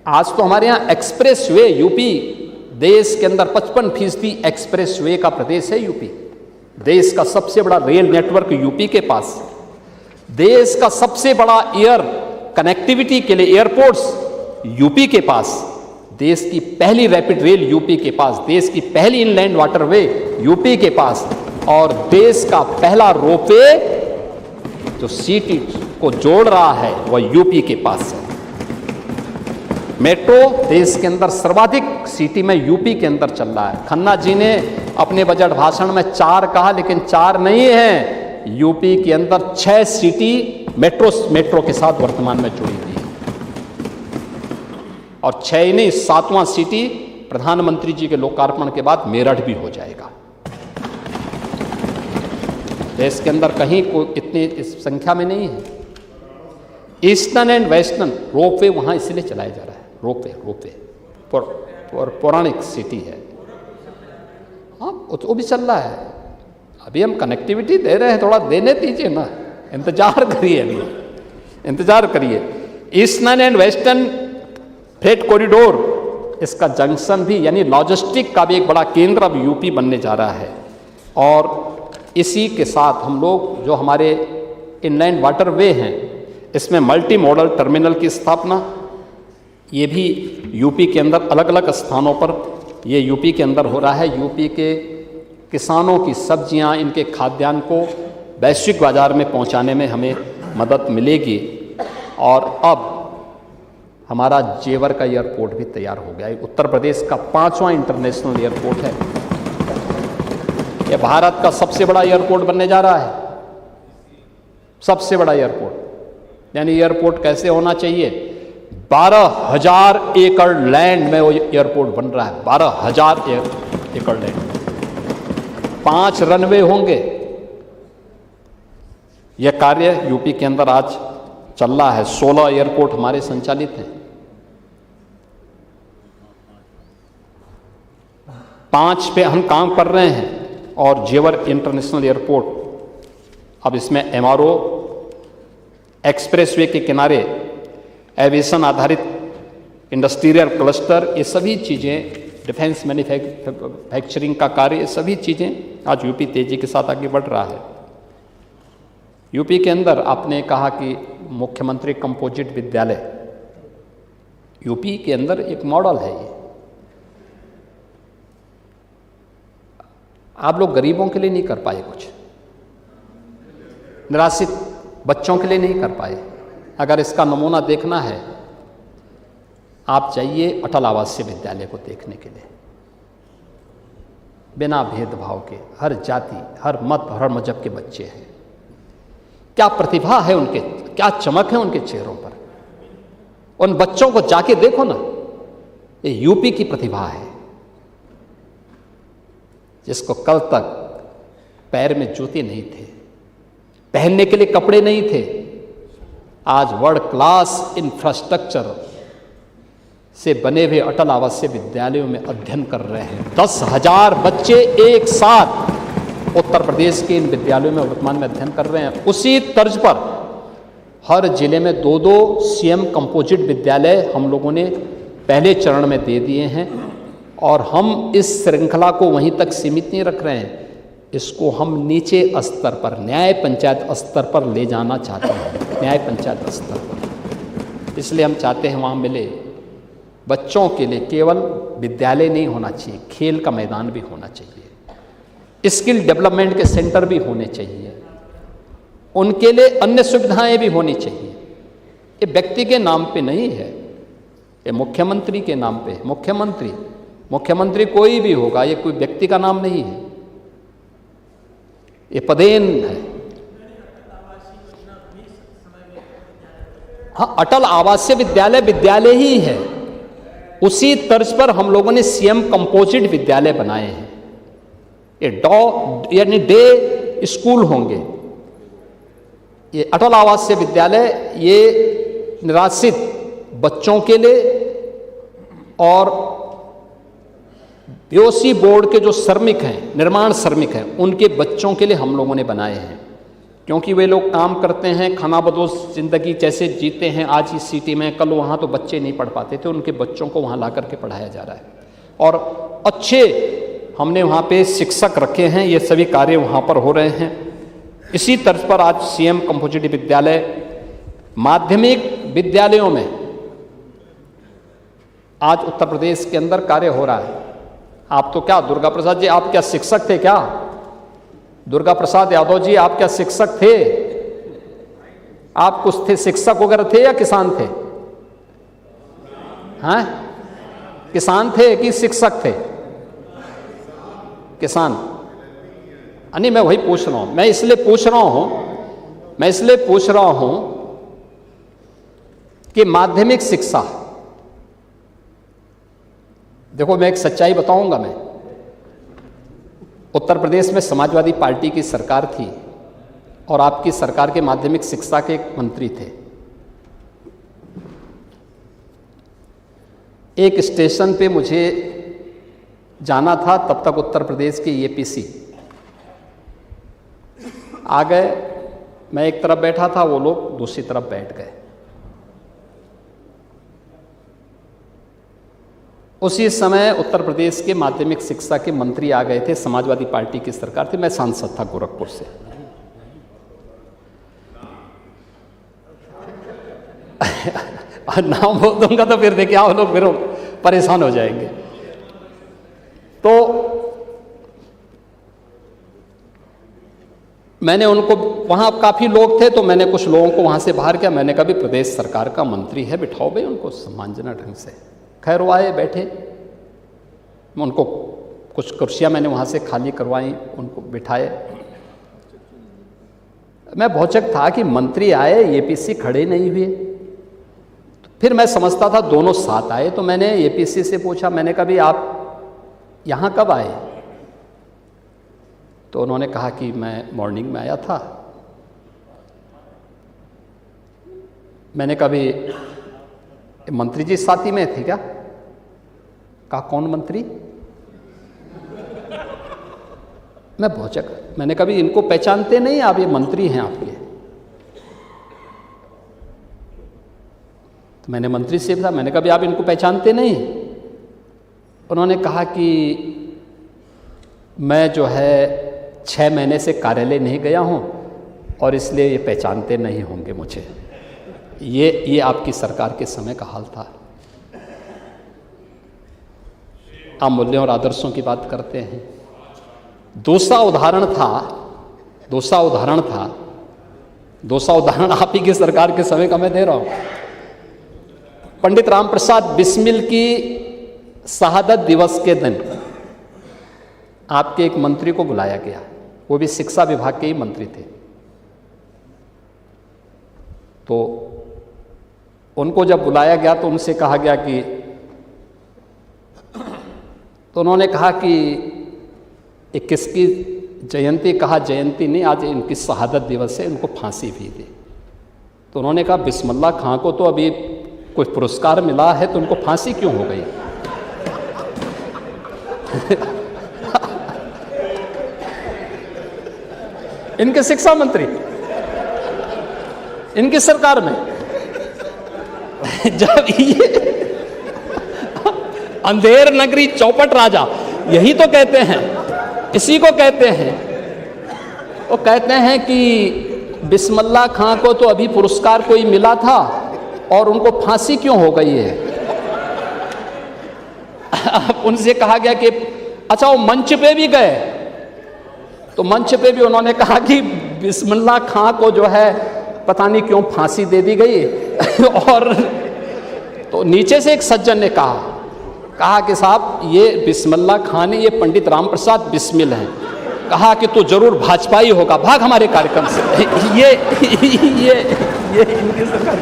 आज तो हमारे यहां एक्सप्रेस वे, यूपी देश के अंदर 55% एक्सप्रेस वे का प्रदेश है यूपी। देश का सबसे बड़ा रेल नेटवर्क यूपी के पास, देश का सबसे बड़ा एयर कनेक्टिविटी के लिए एयरपोर्ट्स यूपी के पास, देश की पहली रैपिड रेल यूपी के पास, देश की पहली इनलैंड वाटरवे यूपी के पास, और देश का पहला रोपवे जो सिटी को जोड़ रहा है वह यूपी के पास है। मेट्रो देश के अंदर सर्वाधिक सिटी में यूपी के अंदर चल रहा है। खन्ना जी ने अपने बजट भाषण में 4 कहा, लेकिन 4 नहीं है, यूपी के अंदर 6 सिटी मेट्रो के साथ वर्तमान में जुड़ी हुई है। और 6 ही नहीं, 7वां सिटी प्रधानमंत्री जी के लोकार्पण के बाद मेरठ भी हो जाएगा। देश के अंदर कहीं कोई इतनी इस संख्या में नहीं है। ईस्टर्न एंड वेस्टर्न रोपवे वहां इसलिए चलाया जा रहा है। रोपवे पौराणिक सिटी है, हाँ वो भी चल रहा है। अभी हम कनेक्टिविटी दे रहे हैं, थोड़ा देने दीजिए ना, इंतजार करिए, अभी इंतजार करिए। Eastern and western freight corridor, इसका जंक्शन भी यानी लॉजिस्टिक का भी एक बड़ा केंद्र अब यूपी बनने जा रहा है। और इसी के साथ हम लोग जो हमारे इनलैंड वाटरवे हैं, इसमें मल्टी मॉडल टर्मिनल की स्थापना, ये भी यूपी के अंदर अलग अलग स्थानों पर ये यूपी के अंदर हो रहा है। यूपी के किसानों की सब्जियां, इनके खाद्यान्न को वैश्विक बाजार में पहुंचाने में हमें मदद मिलेगी। और अब हमारा जेवर का एयरपोर्ट भी तैयार हो गया है। उत्तर प्रदेश का 5वां इंटरनेशनल एयरपोर्ट है। यह भारत का सबसे बड़ा एयरपोर्ट बनने जा रहा है, सबसे बड़ा एयरपोर्ट। यानी एयरपोर्ट कैसे होना चाहिए? 12,000 एकड़ लैंड में वो एयरपोर्ट बन रहा है। 12,000 एकड़ लैंड, 5 रनवे होंगे। यह कार्य यूपी के अंदर आज चल रहा है। 16 एयरपोर्ट हमारे संचालित हैं। 5 पे हम काम कर रहे हैं और जेवर इंटरनेशनल एयरपोर्ट, अब इसमें MRO, एक्सप्रेसवे के किनारे एविएशन आधारित इंडस्ट्रियल क्लस्टर, ये सभी चीज़ें, डिफेंस मैन्युफैक्चरिंग का कार्य, ये सभी चीज़ें आज यूपी तेजी के साथ आगे बढ़ रहा है। यूपी के अंदर आपने कहा कि मुख्यमंत्री कंपोजिट विद्यालय, यूपी के अंदर एक मॉडल है ये। आप लोग गरीबों के लिए नहीं कर पाए, कुछ निराश्रित बच्चों के लिए नहीं कर पाए। अगर इसका नमूना देखना है, आप चाहिए अटल आवासीय विद्यालय को देखने के लिए। बिना भेदभाव के हर जाति, हर मत, हर मजहब के बच्चे हैं। क्या प्रतिभा है उनके, क्या चमक है उनके चेहरों पर। उन बच्चों को जाके देखो ना, ये यूपी की प्रतिभा है, जिसको कल तक पैर में जूते नहीं थे, पहनने के लिए कपड़े नहीं थे, आज वर्ल्ड क्लास इंफ्रास्ट्रक्चर से बने हुए अटल आवासीय विद्यालयों में अध्ययन कर रहे हैं। 10,000 बच्चे एक साथ उत्तर प्रदेश के इन विद्यालयों में वर्तमान में अध्ययन कर रहे हैं। उसी तर्ज पर हर जिले में 2-2 CM कंपोजिट विद्यालय हम लोगों ने पहले चरण में दे दिए हैं और हम इस श्रृंखला को वहीं तक सीमित नहीं रख रहे हैं। इसको हम नीचे स्तर पर, न्याय पंचायत स्तर पर ले जाना चाहते हैं, न्याय पंचायत स्तर पर। इसलिए हम चाहते हैं वहाँ मिले बच्चों के लिए केवल विद्यालय नहीं होना चाहिए, खेल का मैदान भी होना चाहिए, स्किल डेवलपमेंट के सेंटर भी होने चाहिए, उनके लिए अन्य सुविधाएं भी होनी चाहिए। ये व्यक्ति के नाम पे नहीं है, ये मुख्यमंत्री के नाम पे है। मुख्यमंत्री कोई भी होगा, ये कोई व्यक्ति का नाम नहीं है, ये पदेन है। हाँ, अटल आवासीय विद्यालय विद्यालय ही है। उसी तर्ज पर हम लोगों ने CM कंपोजिट विद्यालय बनाए हैं। ये यानी डे स्कूल होंगे। ये अटल आवासीय विद्यालय ये निराश्रित बच्चों के लिए और BOC बोर्ड के जो श्रमिक हैं, निर्माण श्रमिक हैं, उनके बच्चों के लिए हम लोगों ने बनाए हैं। क्योंकि वे लोग काम करते हैं, खानाबदोश ज़िंदगी जैसे जीते हैं, आज इस सिटी में, कल वहाँ तो बच्चे नहीं पढ़ पाते थे, उनके बच्चों को वहाँ ला करके पढ़ाया जा रहा है। और अच्छे हमने वहाँ पे शिक्षक रखे हैं, ये सभी कार्य वहाँ पर हो रहे हैं। इसी तर्ज पर आज CM कंपोजिट विद्यालय माध्यमिक विद्यालयों में आज उत्तर प्रदेश के अंदर कार्य हो रहा है। आप तो क्या दुर्गा प्रसाद जी, आप क्या शिक्षक थे क्या? दुर्गा प्रसाद यादव जी, आप क्या शिक्षक थे? आप कुछ थे, शिक्षक वगैरह थे या किसान थे? हाँ, किसान थे कि शिक्षक थे? किसान। नहीं, मैं वही पूछ रहा हूं, मैं इसलिए पूछ रहा हूं कि माध्यमिक शिक्षा, देखो मैं एक सच्चाई बताऊंगा। मैं उत्तर प्रदेश में समाजवादी पार्टी की सरकार थी और आपकी सरकार के माध्यमिक शिक्षा के एक मंत्री थे। एक स्टेशन पे मुझे जाना था, तब तक उत्तर प्रदेश के APC आ गए। मैं एक तरफ बैठा था, वो लोग दूसरी तरफ बैठ गए। उसी समय उत्तर प्रदेश के माध्यमिक शिक्षा के मंत्री आ गए थे, समाजवादी पार्टी की सरकार थी। मैं सांसद था गोरखपुर से। नाम बोल दूंगा तो फिर देखिए आप लोग फिर परेशान हो जाएंगे। तो मैंने उनको, वहाँ काफ़ी लोग थे, तो मैंने कुछ लोगों को वहाँ से बाहर किया। मैंने कहा भी प्रदेश सरकार का मंत्री है, बिठाओ भाई उनको सम्मानजनक ढंग से। खैर वो आए, बैठे, उनको कुछ कुर्सियाँ मैंने वहाँ से खाली करवाई, उनको बिठाए। मैं भौचक था कि मंत्री आए, APC खड़े नहीं हुए। तो फिर मैं समझता था दोनों साथ आए, तो मैंने एपीसी से पूछा, मैंने कहा भी आप यहाँ कब आए? तो उन्होंने कहा कि मैं मॉर्निंग में आया था। मैंने कहा भी मंत्री जी साथ ही में थे क्या? कहा कौन मंत्री? मैं भौचक, मैंने कहा भी इनको पहचानते नहीं आप, ये मंत्री हैं आपके? तो मैंने मंत्री से पूछा, मैंने कहा भी आप इनको पहचानते नहीं? उन्होंने कहा कि मैं जो है 6 महीने से कार्यालय नहीं गया हूं और इसलिए ये पहचानते नहीं होंगे मुझे। ये आपकी सरकार के समय का हाल था। आप मूल्यों और आदर्शों की बात करते हैं। दूसरा उदाहरण आप ही की सरकार के समय का मैं दे रहा हूं। पंडित राम प्रसाद बिस्मिल की शहादत दिवस के दिन आपके एक मंत्री को बुलाया गया, वो भी शिक्षा विभाग के ही मंत्री थे। तो उनको जब बुलाया गया तो उनसे कहा गया कि, तो उन्होंने कहा कि ये किसकी जयंती? कहा जयंती नहीं, आज इनकी शहादत दिवस है, इनको फांसी भी दी। तो उन्होंने कहा बिस्मिल्लाह खां को तो अभी कोई पुरस्कार मिला है, तो उनको फांसी क्यों हो गई? इनके शिक्षा मंत्री इनकी सरकार में जब ये अंधेर नगरी चौपट राजा, यही तो कहते हैं, इसी को कहते हैं। वो कहते हैं कि बिस्मिल्लाह खां को तो अभी पुरस्कार कोई मिला था और उनको फांसी क्यों हो गई है? उनसे कहा गया कि अच्छा वो मंच पे भी गए, तो मंच पे भी उन्होंने कहा कि बिस्मिल्लाह खां को जो है पता नहीं क्यों फांसी दे दी गई। और तो नीचे से एक सज्जन ने कहा कि साहब ये बिस्मिल्लाह खां ने, ये पंडित राम प्रसाद बिस्मिल हैं, कहा कि तू जरूर भाजपाई होगा, भाग हमारे कार्यक्रम से। ये इनकी सरकार।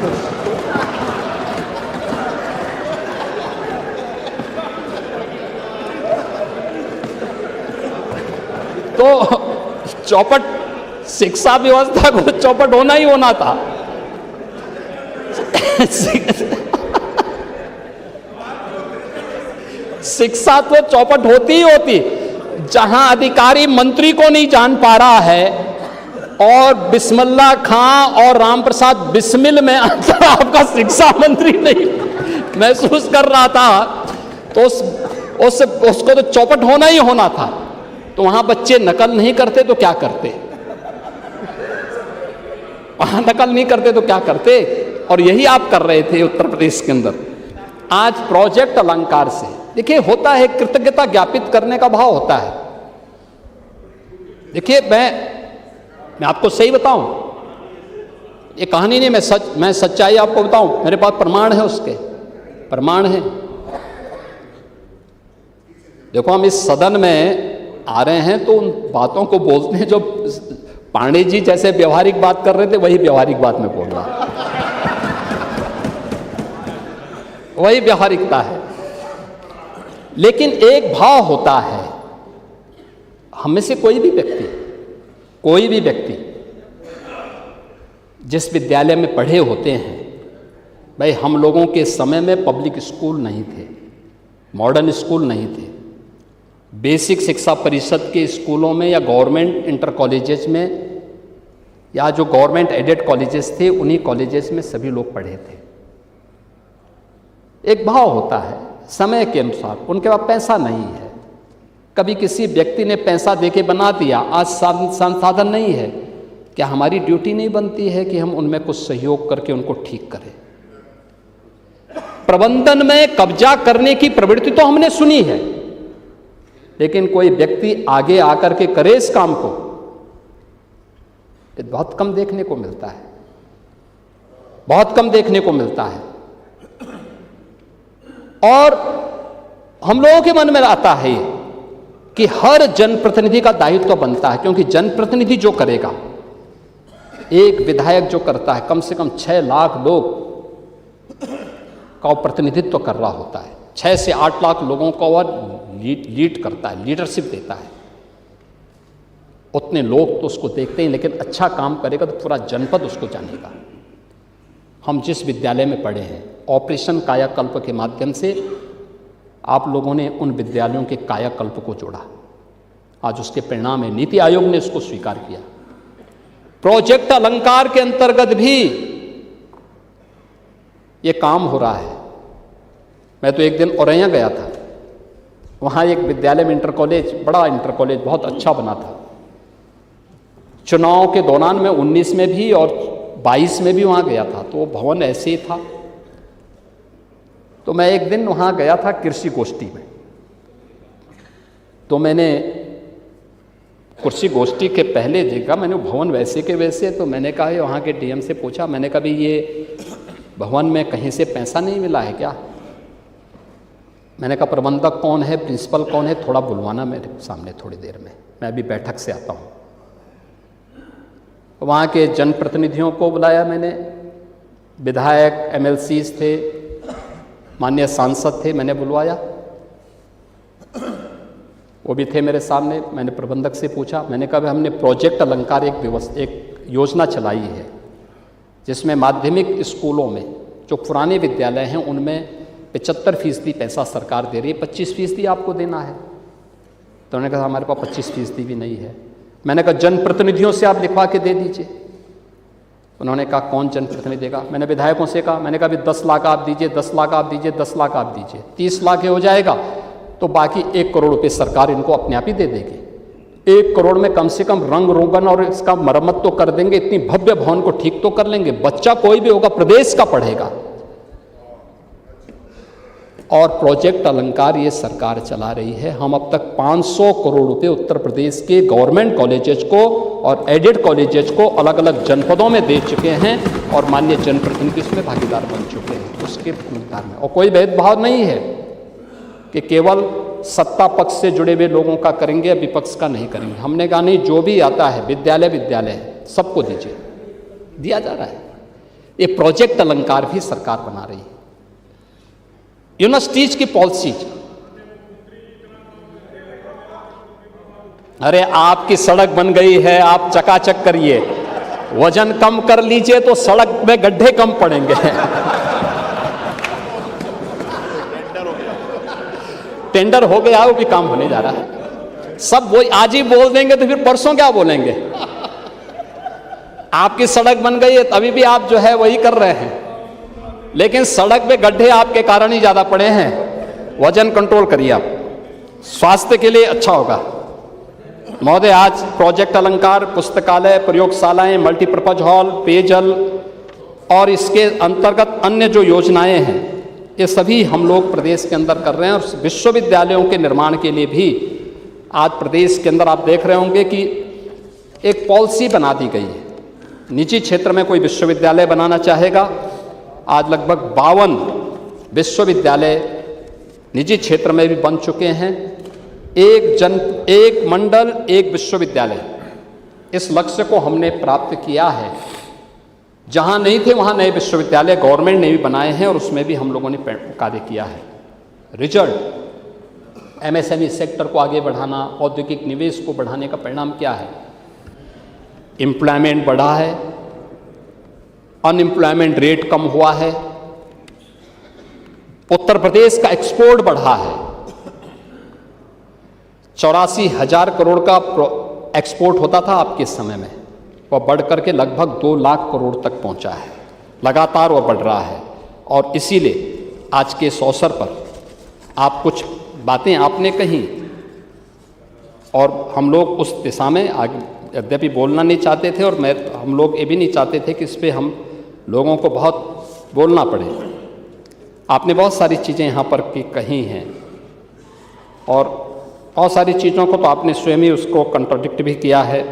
तो चौपट शिक्षा व्यवस्था को चौपट होना ही होना था। शिक्षा तो चौपट होती ही होती। जहां अधिकारी मंत्री को नहीं जान पा रहा है और बिस्मिल्लाह खां और राम प्रसाद बिस्मिल में अंतर आपका शिक्षा मंत्री नहीं महसूस कर रहा था, तो उसको तो चौपट होना ही होना था। तो वहां बच्चे नकल नहीं करते तो क्या करते? वहां नकल नहीं करते तो क्या करते? और यही आप कर रहे थे उत्तर प्रदेश के अंदर। आज प्रोजेक्ट अलंकार से देखिए होता है, कृतज्ञता ज्ञापित करने का भाव होता है। देखिए मैं आपको सही बताऊं, ये कहानी नहीं, मैं सच्चाई आपको बताऊं, मेरे पास प्रमाण है, उसके प्रमाण है। देखो हम इस सदन में आ रहे हैं तो उन बातों को बोलते हैं जो पांडे जी जैसे व्यवहारिक बात कर रहे थे, वही व्यवहारिक बात में बोल रहा, वही व्यवहारिकता है। लेकिन एक भाव होता है, हम में से कोई भी व्यक्ति जिस विद्यालय में पढ़े होते हैं, भाई हम लोगों के समय में पब्लिक स्कूल नहीं थे, मॉडर्न स्कूल नहीं थे। बेसिक शिक्षा परिषद के स्कूलों में या गवर्नमेंट इंटर कॉलेजेस में या जो गवर्नमेंट एडेड कॉलेजेस थे, उन्हीं कॉलेजेस में सभी लोग पढ़े थे। एक भाव होता है समय के अनुसार, उनके पास पैसा नहीं है, कभी किसी व्यक्ति ने पैसा देके बना दिया, आज संसाधन नहीं है, क्या हमारी ड्यूटी नहीं बनती है कि हम उनमें कुछ सहयोग करके उनको ठीक करें? प्रबंधन में कब्जा करने की प्रवृत्ति तो हमने सुनी है, लेकिन कोई व्यक्ति आगे आकर के करे इस काम को, ये बहुत कम देखने को मिलता है, बहुत कम देखने को मिलता है। और हम लोगों के मन में आता है कि हर जनप्रतिनिधि का दायित्व तो बनता है, क्योंकि जनप्रतिनिधि जो करेगा, एक विधायक जो करता है, कम से कम 6 लाख लोग का वो प्रतिनिधित्व कर रहा होता है। 6 से 8 लाख लोगों को वह लीड करता है, लीडरशिप देता है। उतने लोग तो उसको देखते हैं, लेकिन अच्छा काम करेगा तो पूरा जनपद उसको जानेगा। हम जिस विद्यालय में पढ़े हैं, ऑपरेशन कायाकल्प के माध्यम से आप लोगों ने उन विद्यालयों के कायाकल्प को जोड़ा। आज उसके परिणाम है, नीति आयोग ने उसको स्वीकार किया। प्रोजेक्ट अलंकार के अंतर्गत भी ये काम हो रहा है। मैं तो एक दिन औरैया गया था, वहाँ एक विद्यालय में इंटर कॉलेज, बड़ा इंटर कॉलेज बहुत अच्छा बना था। चुनाव के दौरान में 19 में भी और 22 में भी वहाँ गया था, तो वो भवन ऐसे ही था। तो मैं एक दिन वहाँ गया था कृषि गोष्ठी में, तो मैंने कृषि गोष्ठी के पहले देखा, मैंने भवन वैसे के वैसे, तो मैंने कहा वहाँ के डीएम से पूछा, मैंने कहा भाई ये भवन में कहीं से पैसा नहीं मिला है क्या? मैंने कहा प्रबंधक कौन है, प्रिंसिपल कौन है, थोड़ा बुलवाना मेरे सामने थोड़ी देर में, मैं अभी बैठक से आता हूँ। वहाँ के जनप्रतिनिधियों को बुलाया मैंने, विधायक, एमएलसीज थे, माननीय सांसद थे, मैंने बुलवाया, वो भी थे मेरे सामने। मैंने प्रबंधक से पूछा, मैंने कहा हमने प्रोजेक्ट अलंकार एक योजना चलाई है, जिसमें माध्यमिक स्कूलों में जो पुराने विद्यालय हैं उनमें 75% पैसा सरकार दे रही है, 25% आपको देना है। तो उन्होंने कहा हमारे पास 25% भी नहीं है। मैंने कहा जनप्रतिनिधियों से आप लिखवा के दे दीजिए। उन्होंने कहा कौन जनप्रतिनिधि देगा? मैंने विधायकों से कहा, मैंने कहा भी 10 लाख आप दीजिए, 10 लाख आप दीजिए, 10 लाख आप दीजिए, 30 लाख हो जाएगा तो बाकी 1 करोड़ रुपये सरकार इनको अपने आप ही दे देगी। 1 करोड़ में कम से कम रंग रोगन और इसका मरम्मत तो कर देंगे, इतनी भव्य भवन को ठीक तो कर लेंगे, बच्चा कोई भी होगा प्रदेश का पढ़ेगा। और प्रोजेक्ट अलंकार ये सरकार चला रही है। हम अब तक 500 करोड़ रुपए उत्तर प्रदेश के गवर्नमेंट कॉलेजेस को और एडेड कॉलेजेस को अलग अलग जनपदों में दे चुके हैं और माननीय जनप्रतिनिधि इसमें भागीदार बन चुके हैं उसके पुनरुद्धार में। और कोई भेदभाव नहीं है कि केवल सत्ता पक्ष से जुड़े हुए लोगों का करेंगे, विपक्ष का नहीं करेंगे। हमने कहा नहीं, जो भी आता है विद्यालय है सबको दीजिए, दिया जा रहा है। ये प्रोजेक्ट अलंकार भी सरकार बना रही है। यूनिवर्सिटीज की पॉलिसीज, अरे आपकी सड़क बन गई है, आप चकाचक करिए, वजन कम कर लीजिए तो सड़क में गड्ढे कम पड़ेंगे। टेंडर हो गया, वो भी काम होने जा रहा है। सब वही आज ही बोल देंगे तो फिर परसों क्या बोलेंगे? आपकी सड़क बन गई है, अभी भी आप जो है वही कर रहे हैं, लेकिन सड़क पे गड्ढे आपके कारण ही ज्यादा पड़े हैं। वजन कंट्रोल करिए, आप स्वास्थ्य के लिए अच्छा होगा। महोदय, आज प्रोजेक्ट अलंकार, पुस्तकालय, प्रयोगशालाएं, मल्टीपर्पज हॉल, पेयजल और इसके अंतर्गत अन्य जो योजनाएं हैं, ये सभी हम लोग प्रदेश के अंदर कर रहे हैं। और विश्वविद्यालयों के निर्माण के लिए भी आज प्रदेश के अंदर आप देख रहे होंगे कि एक पॉलिसी बना दी गई है। निजी क्षेत्र में कोई विश्वविद्यालय बनाना चाहेगा, आज लगभग 52 विश्वविद्यालय निजी क्षेत्र में भी बन चुके हैं। एक मंडल, एक विश्वविद्यालय, इस लक्ष्य को हमने प्राप्त किया है। जहां नहीं थे वहां नए विश्वविद्यालय गवर्नमेंट ने भी बनाए हैं और उसमें भी हम लोगों ने कार्य किया है। रिजल्ट, एमएसएमई सेक्टर को आगे बढ़ाना, औद्योगिक निवेश को बढ़ाने का परिणाम क्या है? एम्प्लॉयमेंट बढ़ा है, अनएम्प्लॉयमेंट रेट कम हुआ है, उत्तर प्रदेश का एक्सपोर्ट बढ़ा है। 84,000 करोड़ का एक्सपोर्ट होता था आपके समय में, वह बढ़ करके लगभग 2 लाख करोड़ तक पहुंचा है। लगातार वह बढ़ रहा है। और इसीलिए आज के इस अवसर पर आप कुछ बातें आपने कही और हम लोग उस दिशा में आगे यद्यपि बोलना नहीं चाहते थे, और हम लोग ये भी नहीं चाहते थे कि इस पर हम लोगों को बहुत बोलना पड़े। आपने बहुत सारी चीज़ें यहाँ पर कही हैं और बहुत सारी चीज़ों को तो आपने स्वयं ही उसको कंट्राडिक्ट भी किया है।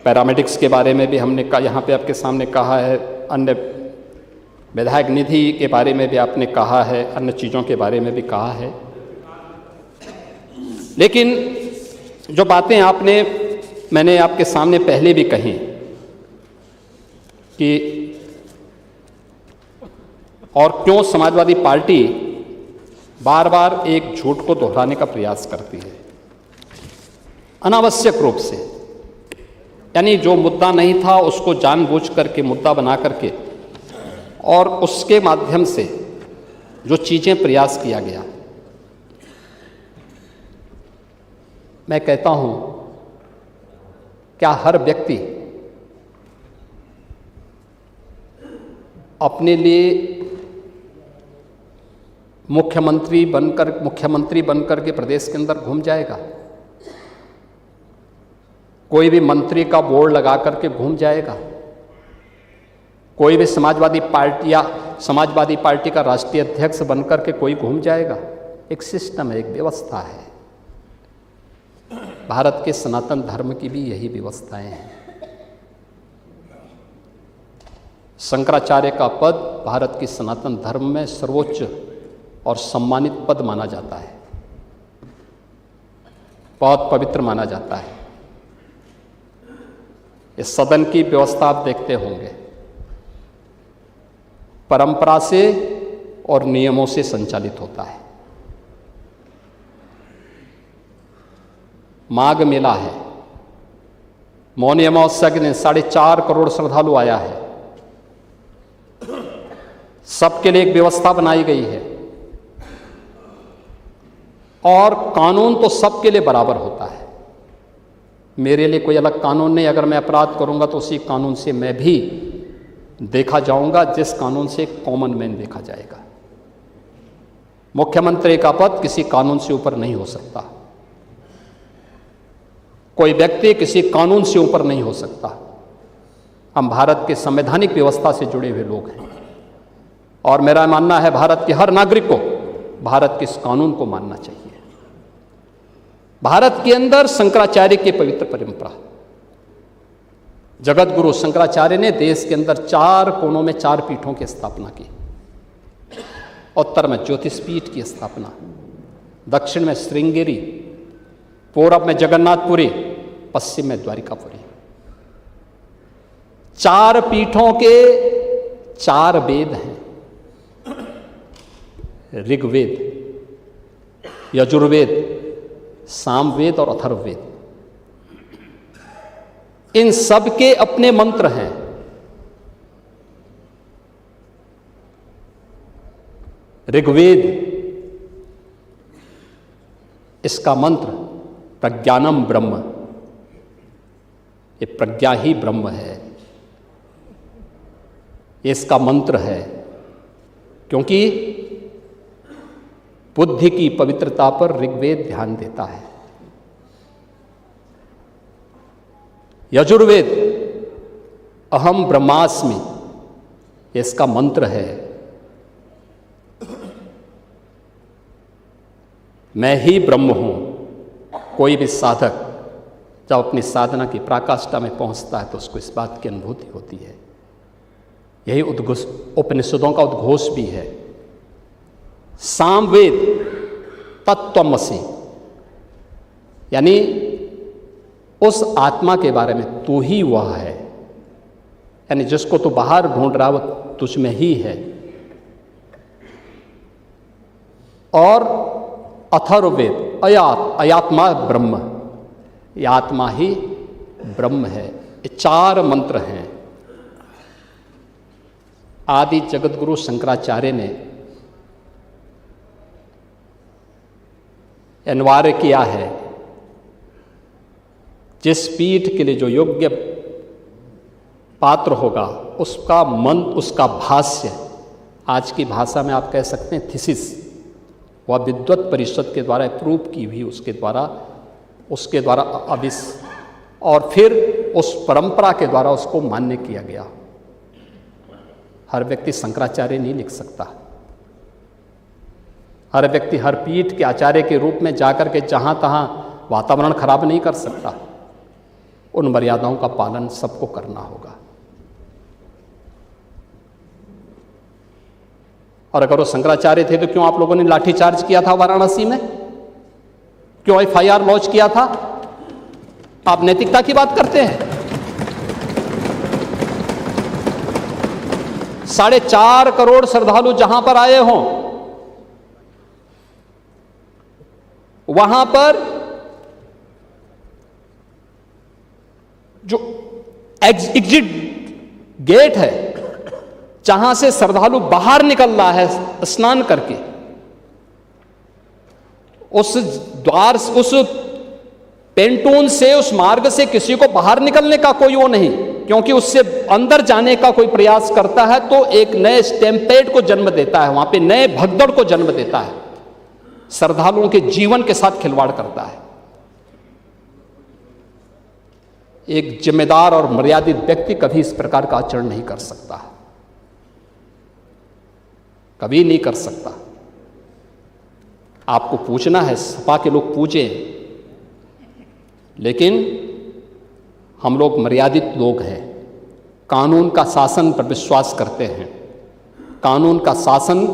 पैरामेडिक्स के बारे में भी हमने यहाँ पे आपके सामने कहा है, अन्य विधायक निधि के बारे में भी आपने कहा है, अन्य चीज़ों के बारे में भी कहा है। लेकिन जो बातें मैंने आपके सामने पहले भी कही कि और क्यों समाजवादी पार्टी बार बार एक झूठ को दोहराने का प्रयास करती है अनावश्यक रूप से, यानी जो मुद्दा नहीं था उसको जानबूझ करके मुद्दा बना करके और उसके माध्यम से जो चीज़ें प्रयास किया गया। मैं कहता हूं, क्या हर व्यक्ति अपने लिए मुख्यमंत्री बनकर के प्रदेश के अंदर घूम जाएगा? कोई भी मंत्री का बोर्ड लगा करके घूम जाएगा? कोई भी समाजवादी पार्टी का राष्ट्रीय अध्यक्ष बनकर के कोई घूम जाएगा? एक सिस्टम है, एक व्यवस्था है। भारत के सनातन धर्म की भी यही व्यवस्थाएं हैं। शंकराचार्य का पद भारत की सनातन धर्म में सर्वोच्च और सम्मानित पद माना जाता है, बहुत पवित्र माना जाता है। इस सदन की व्यवस्था आप देखते होंगे, परंपरा से और नियमों से संचालित होता है। माघ मेला है, मौनी अमावस्या के दिन 4.5 करोड़ श्रद्धालु आया है। सबके लिए एक व्यवस्था बनाई गई है और कानून तो सबके लिए बराबर होता है। मेरे लिए कोई अलग कानून नहीं। अगर मैं अपराध करूंगा तो उसी कानून से मैं भी देखा जाऊंगा, जिस कानून से कॉमन मैन देखा जाएगा। मुख्यमंत्री का पद किसी कानून से ऊपर नहीं हो सकता। कोई व्यक्ति किसी कानून से ऊपर नहीं हो सकता। हम भारत के संवैधानिक व्यवस्था से जुड़े हुए लोग हैं और मेरा मानना है भारत के हर नागरिक को भारत के इस कानून को मानना चाहिए। भारत के अंदर शंकराचार्य की पवित्र परंपरा, जगत गुरु शंकराचार्य ने देश के अंदर 4 कोनों में 4 पीठों की स्थापना की। उत्तर में ज्योतिष पीठ की स्थापना, दक्षिण में श्रृंगेरी, पूरब में जगन्नाथपुरी, पश्चिम में द्वारिकापुरी। 4 पीठों के 4 वेद हैं, ऋग्वेद, यजुर्वेद, सामवेद और अथर्ववेद। इन सब के अपने मंत्र हैं। ऋग्वेद, इसका मंत्र प्रज्ञानम ब्रह्म, ये प्रज्ञा ही ब्रह्म है, ये इसका मंत्र है। क्योंकि बुद्धि की पवित्रता पर ऋग्वेद ध्यान देता है। यजुर्वेद अहम ब्रह्मास्मि, ये इसका मंत्र है, मैं ही ब्रह्म हूं। कोई भी साधक जब अपनी साधना की पराकाष्ठा में पहुंचता है तो उसको इस बात की अनुभूति होती है। यही उपनिषदों का उद्घोष भी है। सामवेद तत्त्वमसि, यानी उस आत्मा के बारे में तू ही वह है, यानी जिसको तू बाहर ढूंढ रहा है वो तुझ में ही है। और अथर्ववेद अयात्मा ब्रह्म, ये आत्मा ही ब्रह्म है। ये 4 मंत्र हैं। आदि जगत गुरु शंकराचार्य ने अनिवार्य किया है, जिस पीठ के लिए जो योग्य पात्र होगा उसका मंत्र, उसका भाष्य, आज की भाषा में आप कह सकते हैं थीसिस, वह विद्वत परिषद के द्वारा अप्रूव की हुई, उसके द्वारा और फिर उस परंपरा के द्वारा उसको मान्य किया गया। हर व्यक्ति शंकराचार्य नहीं लिख सकता। हर व्यक्ति हर पीठ के आचार्य के रूप में जाकर के जहां तहां वातावरण खराब नहीं कर सकता। उन मर्यादाओं का पालन सबको करना होगा। और अगर वो शंकराचार्य थे तो क्यों आप लोगों ने लाठीचार्ज किया था वाराणसी में? क्यों FIR लॉन्च किया था? आप नैतिकता की बात करते हैं। 4.5 करोड़ श्रद्धालु जहां पर आए हों, वहां पर जो एग्जिट गेट है, जहां से श्रद्धालु बाहर निकल रहा है स्नान करके, उस द्वार, उस पेंटून से, उस मार्ग से किसी को बाहर निकलने का कोई वो नहीं, क्योंकि उससे अंदर जाने का कोई प्रयास करता है तो एक नए स्टैम्पेड को जन्म देता है, वहां पे नए भगदड़ को जन्म देता है, श्रद्धालुओं के जीवन के साथ खिलवाड़ करता है। एक जिम्मेदार और मर्यादित व्यक्ति कभी इस प्रकार का आचरण नहीं कर सकता, कभी नहीं कर सकता। आपको पूछना है, सपा के लोग पूछें, लेकिन हम लोग मर्यादित लोग हैं, कानून का शासन पर विश्वास करते हैं, कानून का शासन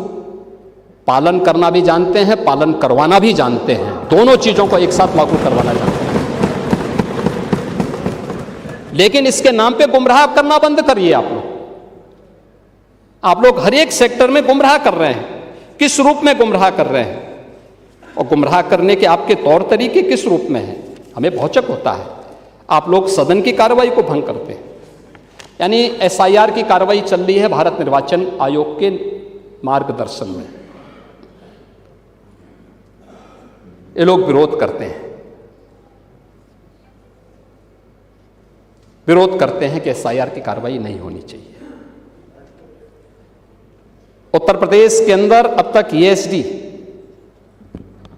पालन करना भी जानते हैं, पालन करवाना भी जानते हैं, दोनों चीजों को एक साथ लागू करवाना जानते हैं। लेकिन इसके नाम पे गुमराह करना बंद करिए। आप लोग हर एक सेक्टर में गुमराह कर रहे हैं। किस रूप में गुमराह कर रहे हैं, और गुमराह करने के आपके तौर तरीके किस रूप में हैं, हमें भौचक होता है। आप लोग सदन की कार्रवाई को भंग करते हैं, यानी एसआईआर की कार्रवाई चल रही है भारत निर्वाचन आयोग के मार्गदर्शन में, ये लोग विरोध करते हैं, विरोध करते हैं कि एसआईआर की कार्रवाई नहीं होनी चाहिए। उत्तर प्रदेश के अंदर अब तक ईएसडी